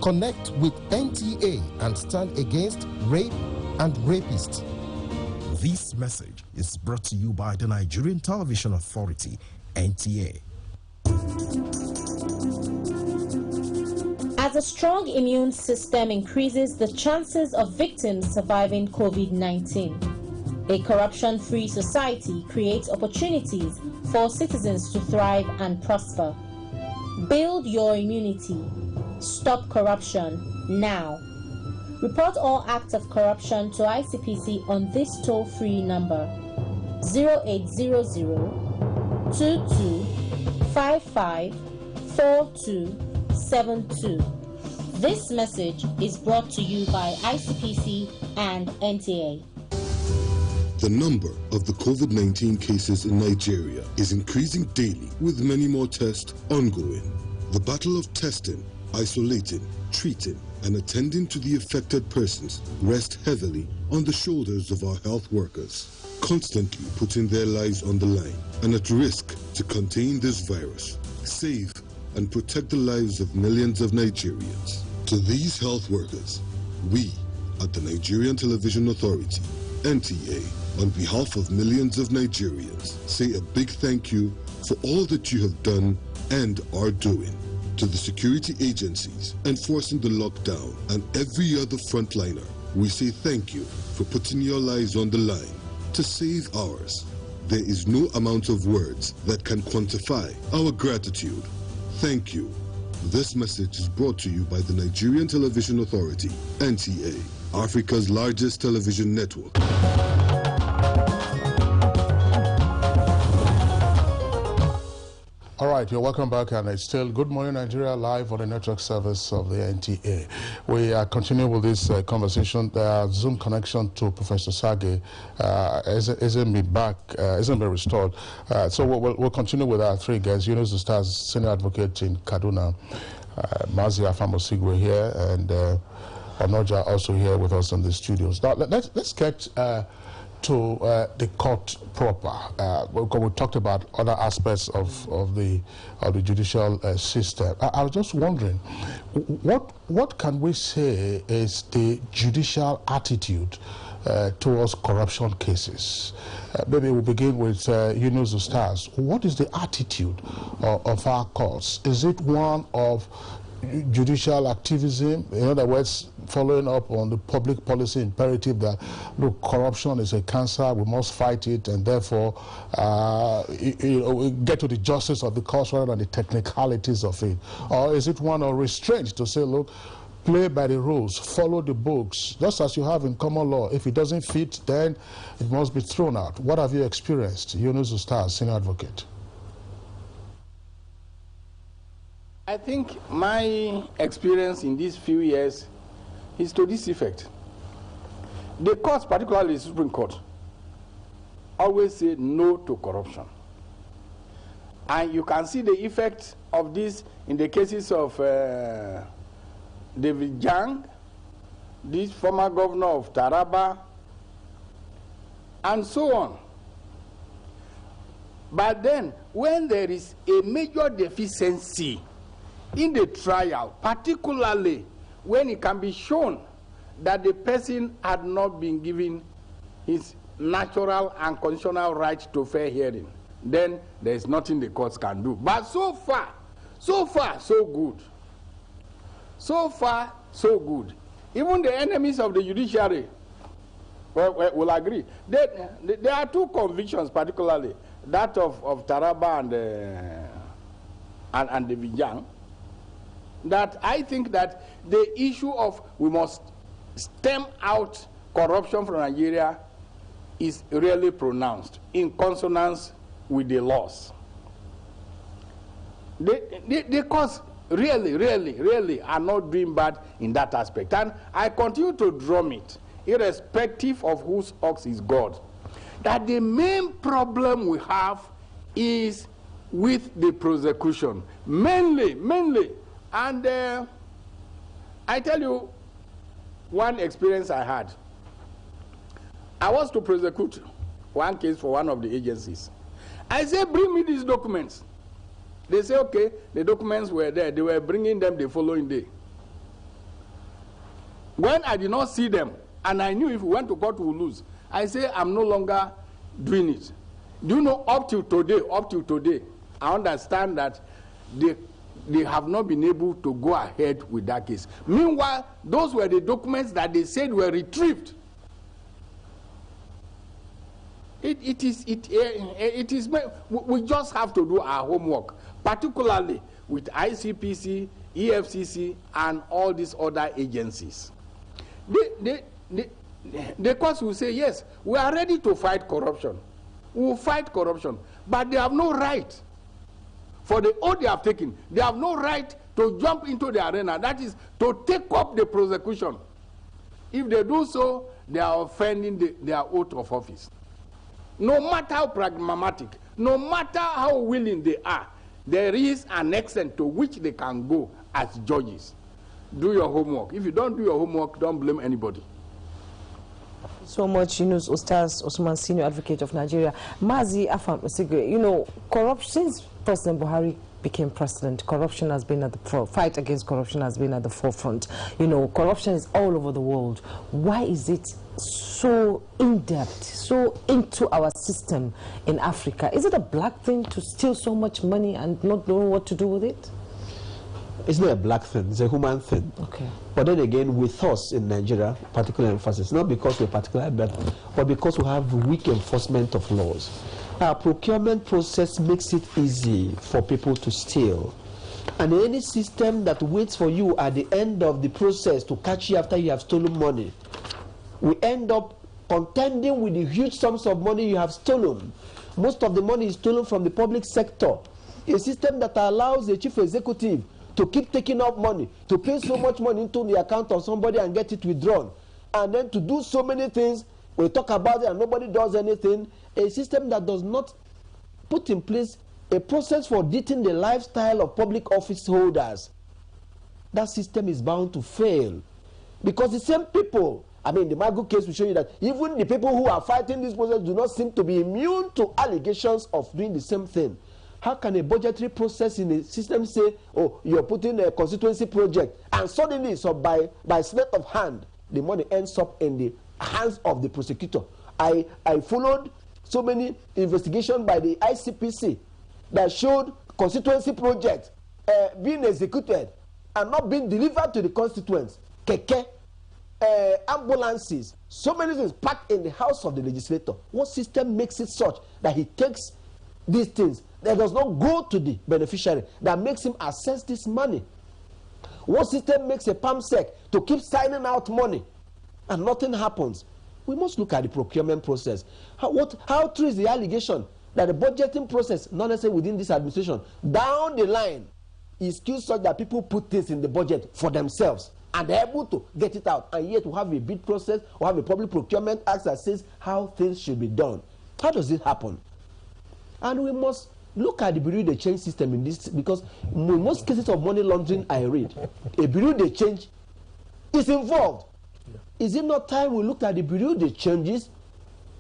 Speaker 8: Connect with NTA and stand against rape and rapists. This message is brought to you by the Nigerian Television Authority, NTA.
Speaker 9: As a strong immune system increases the chances of victims surviving COVID-19, a corruption-free society creates opportunities for citizens to thrive and prosper. Build your immunity. Stop corruption now. Report all acts of corruption to ICPC on this toll-free number 0800 22554272. This message is brought to you by ICPC and NTA.
Speaker 10: The number of the COVID-19 cases in Nigeria is increasing daily, with many more tests ongoing. The battle of testing, isolating, treating, and attending to the affected persons rests heavily on the shoulders of our health workers, constantly putting their lives on the line and at risk to contain this virus, save and protect the lives of millions of Nigerians. To these health workers, we at the Nigerian Television Authority, NTA, on behalf of millions of Nigerians, say a big thank you for all that you have done and are doing. To the security agencies enforcing the lockdown and every other frontliner, we say thank you for putting your lives on the line to save ours. There is no amount of words that can quantify our gratitude. Thank you. This message is brought to you by the Nigerian Television Authority, NTA, Africa's largest television network.
Speaker 3: All right, you're welcome back, and it's still Good Morning Nigeria live on the network service of the NTA. We are continuing with this conversation. Zoom connection to Professor Sage isn't been restored. So we'll continue with our three guests. Yunus Ustaz, senior advocate in Kaduna, Mazi Afamosigwe here, and Onoja also here with us in the studios. Now let's get to the court proper. We talked about other aspects of the judicial system. I was just wondering, what can we say is the judicial attitude towards corruption cases? Maybe we'll begin with Yunus Ustaz. What is the attitude of our courts? Is it one of judicial activism, in other words, following up on the public policy imperative that, look, corruption is a cancer, we must fight it, and therefore we get to the justice of the cause rather than the technicalities of it? Or is it one of restraint to say, look, play by the rules, follow the books, just as you have in common law? If it doesn't fit, then it must be thrown out. What have you experienced, Yunus Ustaz, senior advocate?
Speaker 5: I think my experience in these few years is to this effect. The courts, particularly the Supreme Court, always say no to corruption. And you can see the effect of this in the cases of David Jang, this former governor of Taraba, and so on. But then, when there is a major deficiency in the trial, particularly when it can be shown that the person had not been given his natural and constitutional right to fair hearing, then there is nothing the courts can do. But so far, so good. So far, so good. Even the enemies of the judiciary will agree. There are two convictions, particularly that of Taraba and the Vijang, that I think that the issue of we must stem out corruption from Nigeria is really pronounced in consonance with the laws. The courts really are not doing bad in that aspect. And I continue to drum it, irrespective of whose ox is God, that the main problem we have is with the prosecution. Mainly. And I tell you one experience I had. I was to prosecute one case for one of the agencies. I said, bring me these documents. They say, okay, the documents were there. They were bringing them the following day. When I did not see them, and I knew if we went to court, we would lose, I say, I'm no longer doing it. Do you know, up till today, I understand that they have not been able to go ahead with that case. Meanwhile, those were the documents that they said were retrieved. It is. We just have to do our homework, particularly with ICPC, EFCC, and all these other agencies. The courts will say, yes, we are ready to fight corruption. We will fight corruption, but they have no right. For the oath they have taken, they have no right to jump into the arena. That is, to take up the prosecution. If they do so, they are offending their oath of office. No matter how pragmatic, no matter how willing they are, there is an extent to which they can go as judges. Do your homework. If you don't do your homework, don't blame anybody.
Speaker 1: So much, Yunus Ustaz Osman, Senior Advocate of Nigeria. Mazi Afam Osigwe, you know, corruption, since President Buhari became president, corruption has been at the fight against corruption has been at the forefront. You know, corruption is all over the world. Why is it so in-depth, so into our system in Africa? Is it a black thing to steal so much money and not know what to do with it?
Speaker 22: It's not a black thing, it's a human thing.
Speaker 1: Okay.
Speaker 22: But then again, with us in Nigeria, particular emphasis, not because we're particularly bad, but because we have weak enforcement of laws. Our procurement process makes it easy for people to steal. And any system that waits for you at the end of the process to catch you after you have stolen money, we end up contending with the huge sums of money you have stolen. Most of the money is stolen from the public sector. A system that allows the chief executive to keep taking up money, to pay so much money into the account of somebody and get it withdrawn, and then to do so many things, we talk about it and nobody does anything. A system that does not put in place a process for auditing the lifestyle of public office holders, that system is bound to fail. Because the same people, I mean, the Magu case will show you that even the people who are fighting this process do not seem to be immune to allegations of doing the same thing. How can a budgetary process in a system say, oh, you're putting a constituency project, and suddenly, so by sleight of hand, the money ends up in the hands of the prosecutor? I followed so many investigations by the ICPC that showed constituency projects being executed and not being delivered to the constituents. Keke, ambulances, so many things packed in the house of the legislator. What system makes it such that he takes these things that does not go to the beneficiary, that makes him access this money? What system makes a PAMSEC to keep signing out money and nothing happens? We must look at the procurement process. How true is the allegation that the budgeting process, not necessarily within this administration, down the line is skewed such that people put things in the budget for themselves and they're able to get it out, and yet we have a bid process or have a public procurement act that says how things should be done. How does it happen? And we must look at the bureau de change system in this, because in most cases of money laundering I read, a bureau de change is involved. Is it not time we looked at the bureau de changes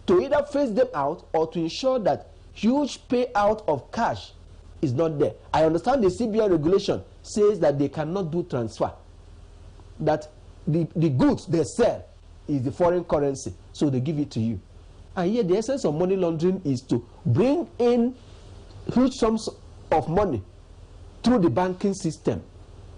Speaker 22: to either phase them out or to ensure that huge payout of cash is not there? I understand the CBN regulation says that they cannot do transfer, that the goods they sell is the foreign currency, so they give it to you. And yet the essence of money laundering is to bring in huge sums of money through the banking system.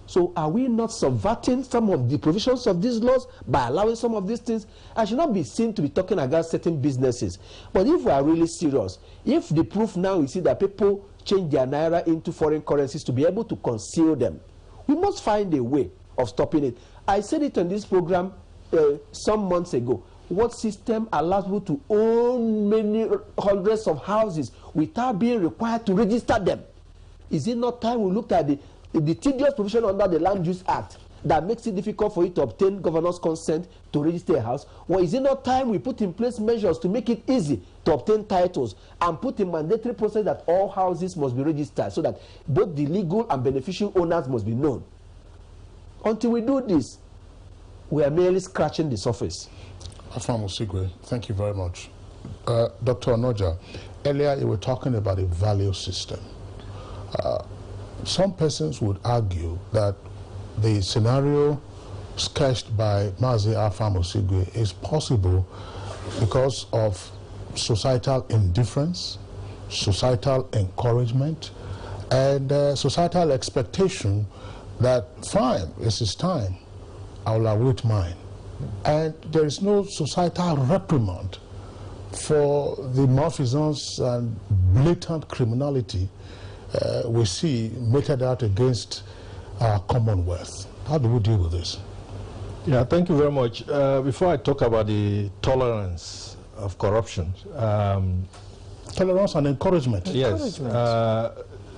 Speaker 22: So are we not subverting some of the provisions of these laws by allowing some of these things? I should not be seen to be talking against certain businesses. But if we are really serious, if the proof now we see that people change their naira into foreign currencies to be able to conceal them, we must find a way of stopping it. I said it on this program some months ago. What system allows people to own many hundreds of houses without being required to register them? Is it not time we looked at the tedious provision under the Land Use Act that makes it difficult for you to obtain governor's consent to register a house? Or is it not time we put in place measures to make it easy to obtain titles and put in mandatory process that all houses must be registered so that both the legal and beneficial owners must be known? Until we do this, we are merely scratching the surface.
Speaker 3: Afam Osigwe, thank you very much. Dr. Onoja, earlier you were talking about a value system. Some persons would argue that the scenario sketched by Mazi Afam Osigwe is possible because of societal indifference, societal encouragement, and societal expectation that, fine, it's his time, I will await mine. And there is no societal reprimand for the malfeasance and blatant criminality we see meted out against our commonwealth. How do we deal with this?
Speaker 7: Yeah, thank you very much. Before I talk about the tolerance of corruption.
Speaker 3: Tolerance and encouragement.
Speaker 7: Yes.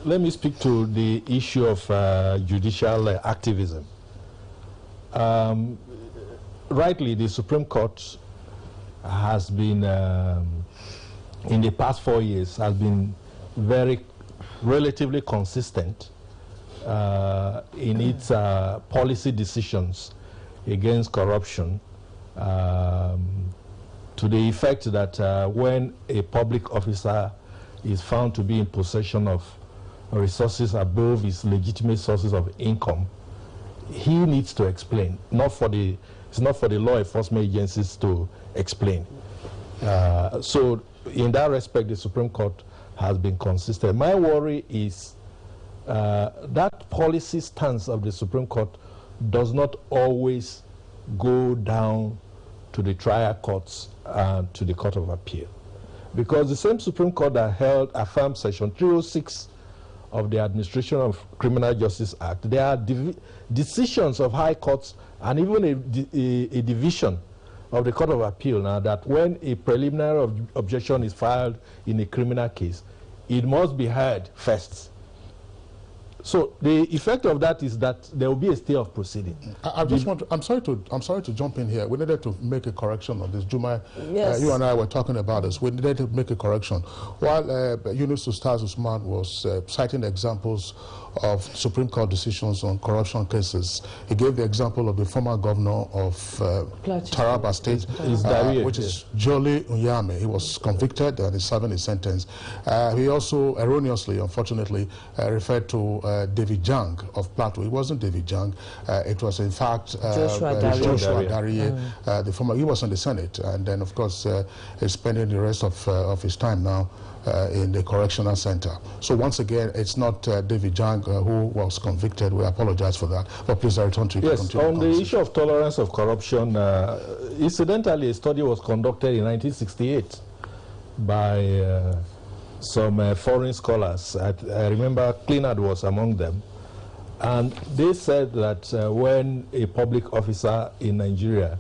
Speaker 7: Let me speak to the issue of judicial activism. Rightly, the Supreme Court has been, in the past 4 years, has been relatively consistent in its policy decisions against corruption, to the effect that when a public officer is found to be in possession of resources above his legitimate sources of income, he needs to explain. It's not for the law enforcement agencies to explain. So in that respect, the Supreme Court has been consistent. My worry is that policy stance of the Supreme Court does not always go down to the trial courts and to the Court of Appeal. Because the same Supreme Court that affirmed Section 306 of the Administration of Criminal Justice Act, there are decisions of high courts and even a division of the Court of Appeal now that when a preliminary objection is filed in a criminal case, it must be heard first. So the effect of that is that there will be a stay of proceeding.
Speaker 3: I'm sorry to jump in here. We needed to make a correction on this. Juma,
Speaker 1: yes.
Speaker 3: You and I were talking about this. We needed to make a correction. While Yunus Ustaz Usman was citing examples of Supreme Court decisions on corruption cases, he gave the example of the former governor of Taraba State, which is Jolly Unyame. He was convicted and is serving his sentence. He also erroneously, unfortunately, referred to David Jang of Plateau. It wasn't David Jang. It was, in fact, Joshua Darie, the former. He was in the Senate, and then, of course, he's spending the rest of his time now in the correctional center. So once again, it's not David Jang who was convicted. We apologize for that. But please, I return to you.
Speaker 7: Yes, on the issue of tolerance of corruption, incidentally, a study was conducted in 1968 by some foreign scholars. I remember Cleanard was among them. And they said that when a public officer in Nigeria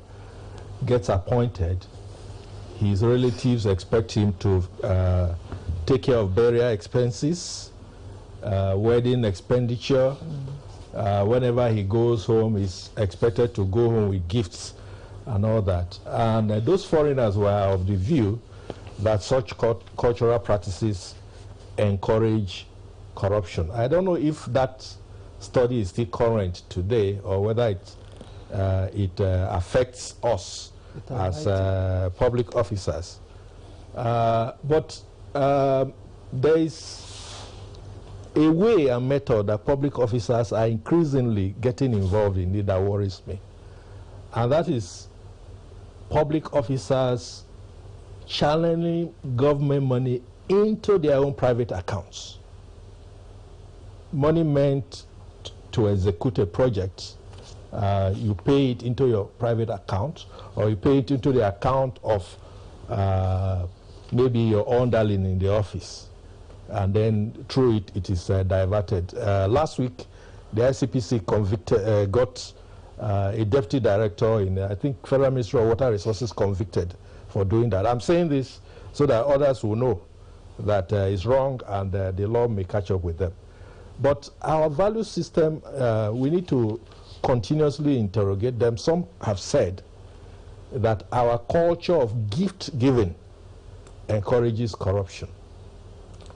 Speaker 7: gets appointed, his relatives expect him to take care of burial expenses, wedding expenditure, whenever he goes home, he's expected to go home with gifts and all that. And those foreigners were of the view that such cultural practices encourage corruption. I don't know if that study is still current today or whether it affects us as public officers. But there is a way and method that public officers are increasingly getting involved in it that worries me. And that is public officers channeling government money into their own private accounts. Money meant to execute a project, you pay it into your private account, or you pay it into the account of maybe your underling in the office, and then through it, it is diverted. Last week, the ICPC got a deputy director in, I think, Federal Ministry of Water Resources convicted for doing that. I'm saying this so that others will know that it's wrong and the law may catch up with them. But our value system, we need to continuously interrogate them. Some have said that our culture of gift giving encourages corruption.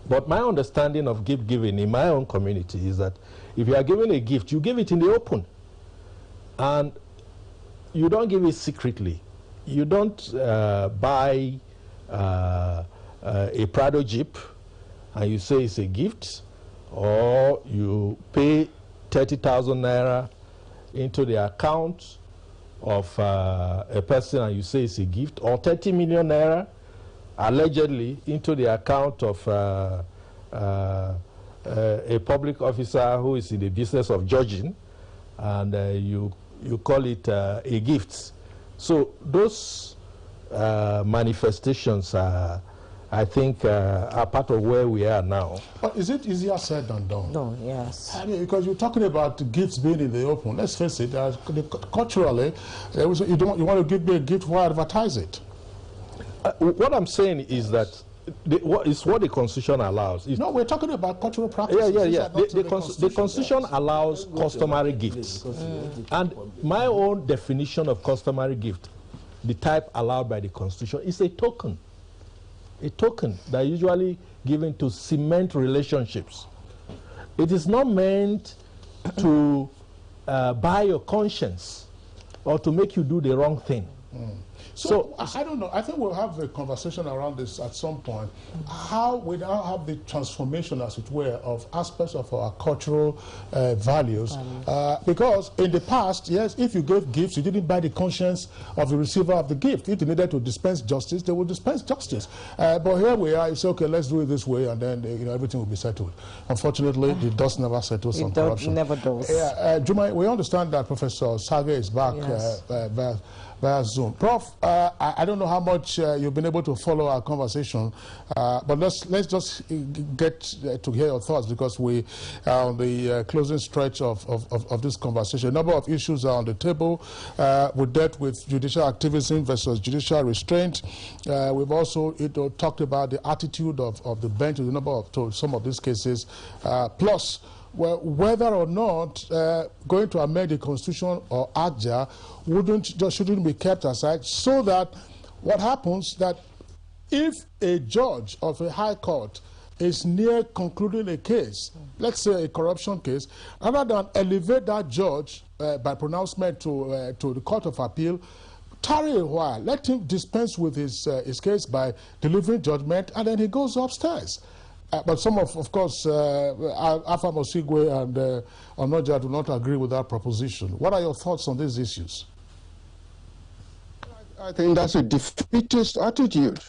Speaker 7: But my understanding of gift giving in my own community is that if you are giving a gift, you give it in the open. And you don't give it secretly. You don't buy a Prado Jeep and you say it's a gift, or you pay 30,000 naira into the account of a person and you say it's a gift, or 30 million naira allegedly into the account of a public officer who is in the business of judging, and you call it a gift. So those manifestations are, I think, are part of where we are now.
Speaker 3: But is it easier said than done?
Speaker 1: No, yes.
Speaker 3: I mean, because you're talking about gifts being in the open. Let's face it, culturally, you want to give me a gift, why advertise it?
Speaker 7: What I'm saying is that it's what the Constitution allows.
Speaker 3: No, we're talking about cultural practices.
Speaker 7: Yeah. The Constitution allows customary gifts. And my own definition of customary gift, the type allowed by the Constitution, is a token. A token that is usually given to cement relationships. It is not meant to buy your conscience or to make you do the wrong thing.
Speaker 3: So I don't know. I think we'll have a conversation around this at some point. How we now have the transformation, as it were, of aspects of our cultural values. Because in the past, yes, if you gave gifts, you didn't buy the conscience of the receiver of the gift. If they needed to dispense justice, they would dispense justice. But here we are. You say, okay, let's do it this way, and then everything will be settled. Unfortunately, it does never settle on corruption.
Speaker 1: It never does.
Speaker 3: Juma, we understand that Professor Sage is back via Zoom. Prof, I don't know how much you've been able to follow our conversation, but let's just get to hear your thoughts, because we are on the closing stretch of this conversation. A number of issues are on the table. We dealt with judicial activism versus judicial restraint. We've also talked about the attitude of the bench in a number of some of these cases, plus whether or not going to amend the Constitution or AJA shouldn't be kept aside, so that what happens that if a judge of a high court is near concluding a case, let's say a corruption case, rather than elevate that judge by pronouncement to the Court of Appeal, tarry a while, let him dispense with his case by delivering judgment, and then he goes upstairs. But some of course, Alpha Mosigwe and Onoja do not agree with that proposition. What are your thoughts on these issues?
Speaker 23: I think that's a defeatist attitude.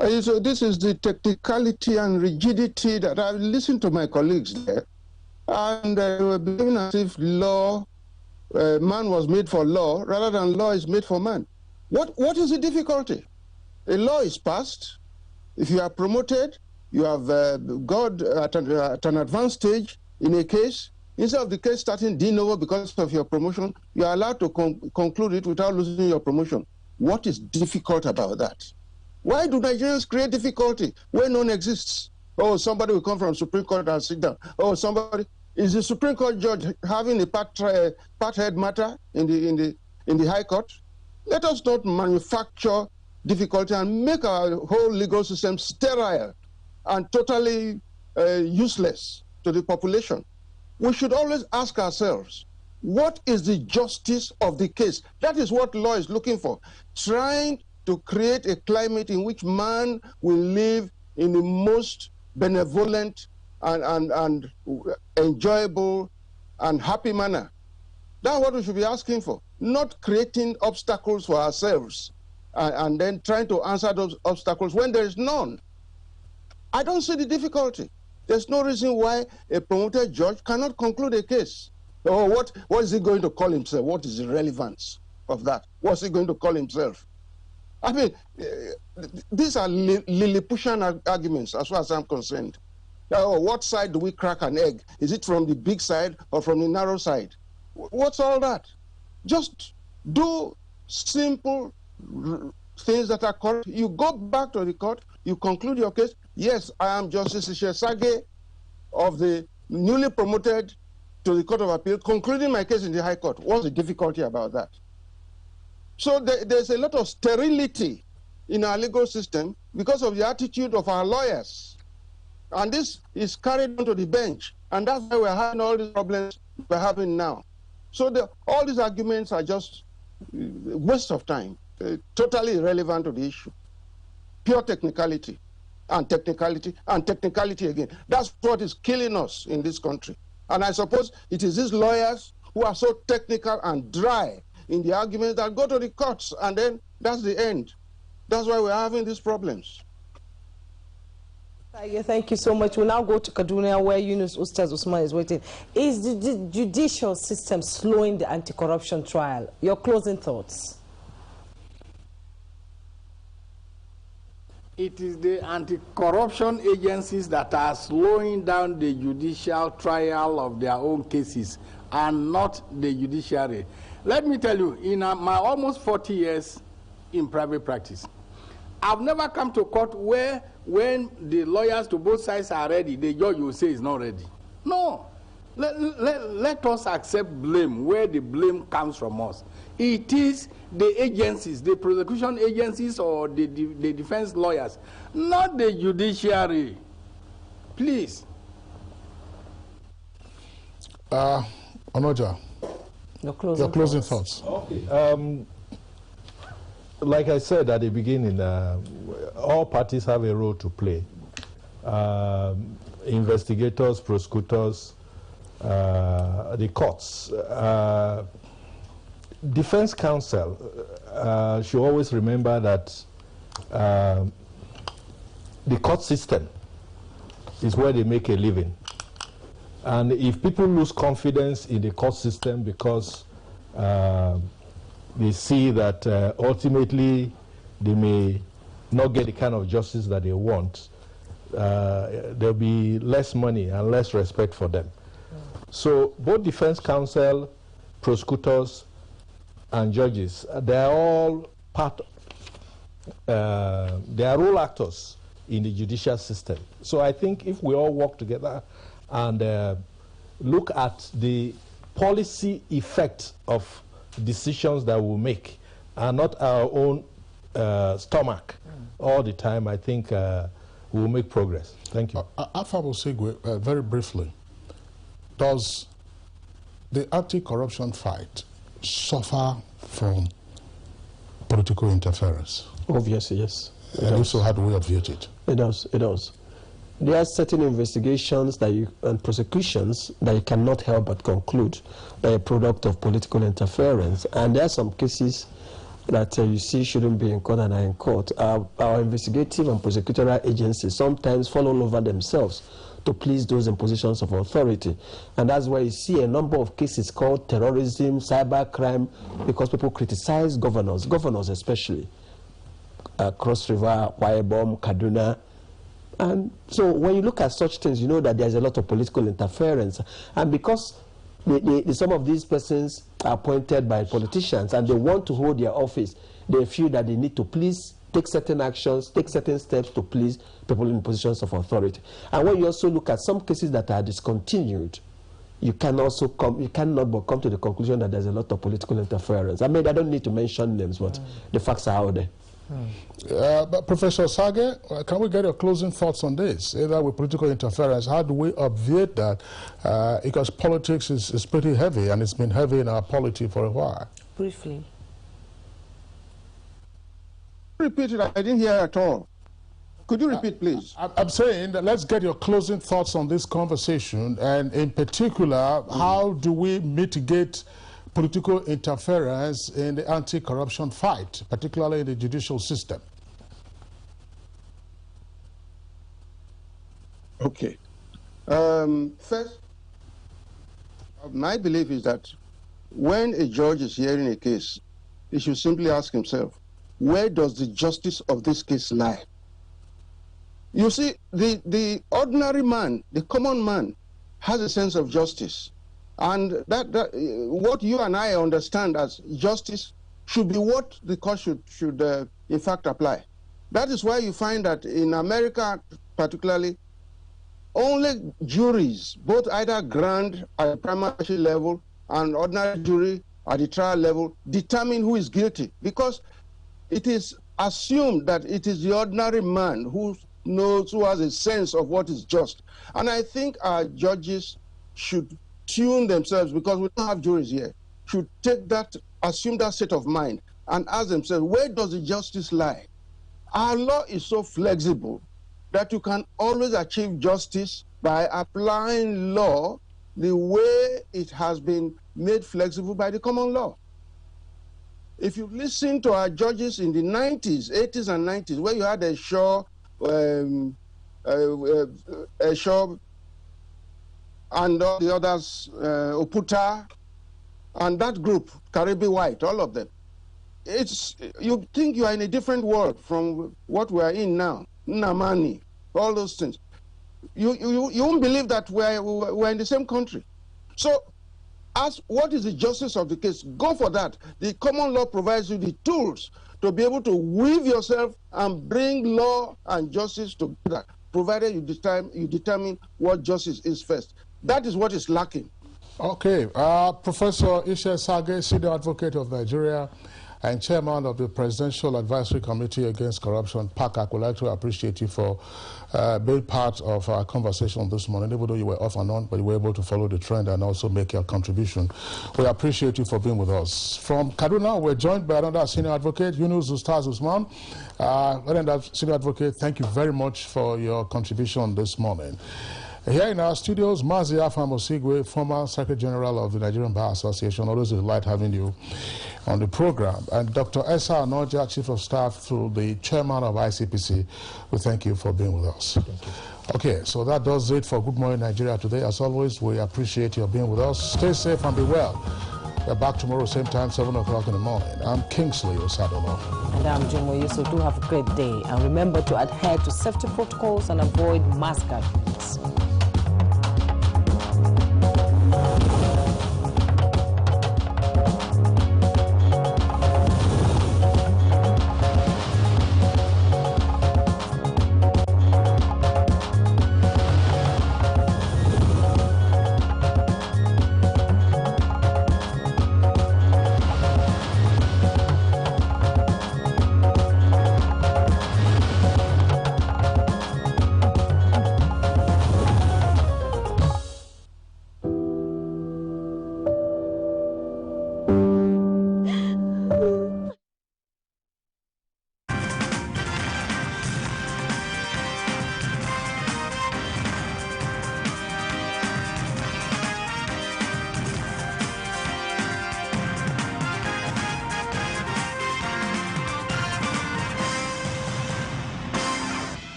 Speaker 23: So this is the technicality and rigidity that I've listened to my colleagues there, and they were believing as if law, man was made for law, rather than law is made for man. What is the difficulty? A law is passed. If you are promoted, you have got at an advanced stage in a case. Instead of the case starting de novo because of your promotion, you are allowed to conclude it without losing your promotion. What is difficult about that? Why do Nigerians create difficulty where none exists? Oh, somebody will come from Supreme Court and sit down. Oh, somebody. Is the Supreme Court judge having a part-head matter in the High Court? Let us not manufacture difficulty and make our whole legal system sterile and totally useless to the population. We should always ask ourselves, what is the justice of the case? That is what law is looking for, trying to create a climate in which man will live in the most benevolent and enjoyable and happy manner. That's what we should be asking for, not creating obstacles for ourselves and then trying to answer those obstacles when there is none. I don't see the difficulty. There's no reason why a promoted judge cannot conclude a case. Oh, what is he going to call himself? What is the relevance of that? What's he going to call himself? I mean, these are Lilliputian arguments as far as I'm concerned. Oh, what side do we crack an egg? Is it from the big side or from the narrow side? What's all that? Just do simple things that are correct. You go back to the court, you conclude your case. Yes, I am Justice Ishesage of the newly promoted to the Court of Appeal, concluding my case in the High Court. What's the difficulty about that? So there's a lot of sterility in our legal system because of the attitude of our lawyers. And this is carried on to the bench. And that's why we're having all these problems we're having now. So all these arguments are just a waste of time, totally irrelevant to the issue. Pure technicality and technicality and technicality again. That's what is killing us in this country. And I suppose it is these lawyers who are so technical and dry in the arguments that go to the courts, and then that's the end. That's why we're having these problems.
Speaker 1: Thank you so much. We'll now go to Kaduna, where Yunus Ustaz Usman is waiting. Is the judicial system slowing the anti-corruption trial? Your closing thoughts.
Speaker 5: It is the anti-corruption agencies that are slowing down the judicial trial of their own cases and not the judiciary. Let me tell you, in my almost 40 years in private practice, I've never come to court where when the lawyers to both sides are ready, the judge will say is not ready. No. Let us accept blame where the blame comes from us. It is the agencies, the prosecution agencies or the defense lawyers, not the judiciary. Please.
Speaker 3: Onoja, your closing thoughts.
Speaker 7: Okay. Like I said at the beginning, all parties have a role to play. Investigators, prosecutors, the courts. Defense counsel should always remember that the court system is where they make a living. And if people lose confidence in the court system because they see that ultimately they may not get the kind of justice that they want, there'll be less money and less respect for them. So both defense counsel, prosecutors, and judges, they are all they are role actors in the judicial system. So I think if we all work together and look at the policy effect of decisions that we make and not our own stomach all the time, I think we'll make progress. Thank you.
Speaker 3: Afabo Segwe, very briefly, does the anti-corruption fight suffer from political interference?
Speaker 22: Obviously, yes.
Speaker 3: And also, how do we obviate it?
Speaker 22: It does, it does. There are certain investigations that and prosecutions that you cannot help but conclude that are a product of political interference. And there are some cases that you see shouldn't be in court and are in court. Our investigative and prosecutorial agencies sometimes fall all over themselves to please those in positions of authority. And that's why you see a number of cases called terrorism, cybercrime, because people criticize governors especially. Cross River, Waibom, Kaduna. And so when you look at such things, you know that there's a lot of political interference. And because some of these persons are appointed by politicians and they want to hold their office, they feel that they need to please take certain actions, take certain steps to please people in positions of authority. And when you also look at some cases that are discontinued, you can also you cannot but come to the conclusion that there's a lot of political interference. I mean, I don't need to mention names, but the facts are out there.
Speaker 3: But Professor Sage, can we get your closing thoughts on this? Either with political interference, how do we obviate that? Because politics is pretty heavy, and it's been heavy in our polity for a while.
Speaker 1: Briefly.
Speaker 23: Repeat it. I didn't hear at all. Could you repeat, please?
Speaker 3: I'm saying that let's get your closing thoughts on this conversation, and in particular, how do we mitigate political interference in the anti-corruption fight, particularly in the judicial system?
Speaker 23: Okay. First, my belief is that when a judge is hearing a case, he should simply ask himself, where does the justice of this case lie? You see, the ordinary man, the common man, has a sense of justice. And that what you and I understand as justice should be what the court should in fact apply. That is why you find that in America particularly, only juries, both either grand at the primary level and ordinary jury at the trial level, determine who is guilty, because it is assumed that it is the ordinary man who knows, who has a sense of what is just. And I think our judges should tune themselves, because we don't have juries here, should take that, assume that state of mind and ask themselves, where does the justice lie? Our law is so flexible that you can always achieve justice by applying law the way it has been made flexible by the common law. If you listen to our judges in the 90s, 80s and 90s, where you had a Shaw and all the others, Oputa, and that group, Caribbean White, all of them. You think you are in a different world from what we are in now. Namani, all those things. You won't believe that we're in the same country. So, ask what is the justice of the case. Go for that. The common law provides you the tools to be able to weave yourself and bring law and justice together, provided you determine what justice is first. That is what is lacking.
Speaker 3: Okay. Professor Ishe Sage, Senior Advocate of Nigeria and Chairman of the Presidential Advisory Committee Against Corruption, PACAC, would like to appreciate you for being part of our conversation this morning. Even though you were off and on, but you were able to follow the trend and also make your contribution. We appreciate you for being with us. From Kaduna, we're joined by another Senior Advocate, Yunus Ustaz Usman. Senior Advocate, thank you very much for your contribution this morning. Here in our studios, Mazi Afam Osigwe, former Secretary General of the Nigerian Bar Association. Always a delight having you on the program. And Dr. Esa Anoja, Chief of Staff to the Chairman of ICPC, we thank you for being with us. Okay, so that does it for Good Morning Nigeria today. As always, we appreciate your being with us. Stay safe and be well. We're back tomorrow, same time, 7 o'clock in the morning. I'm Kingsley Osadolo.
Speaker 1: And I'm Jimo Yusuf. Do have a great day. And remember to adhere to safety protocols and avoid mass gatherings.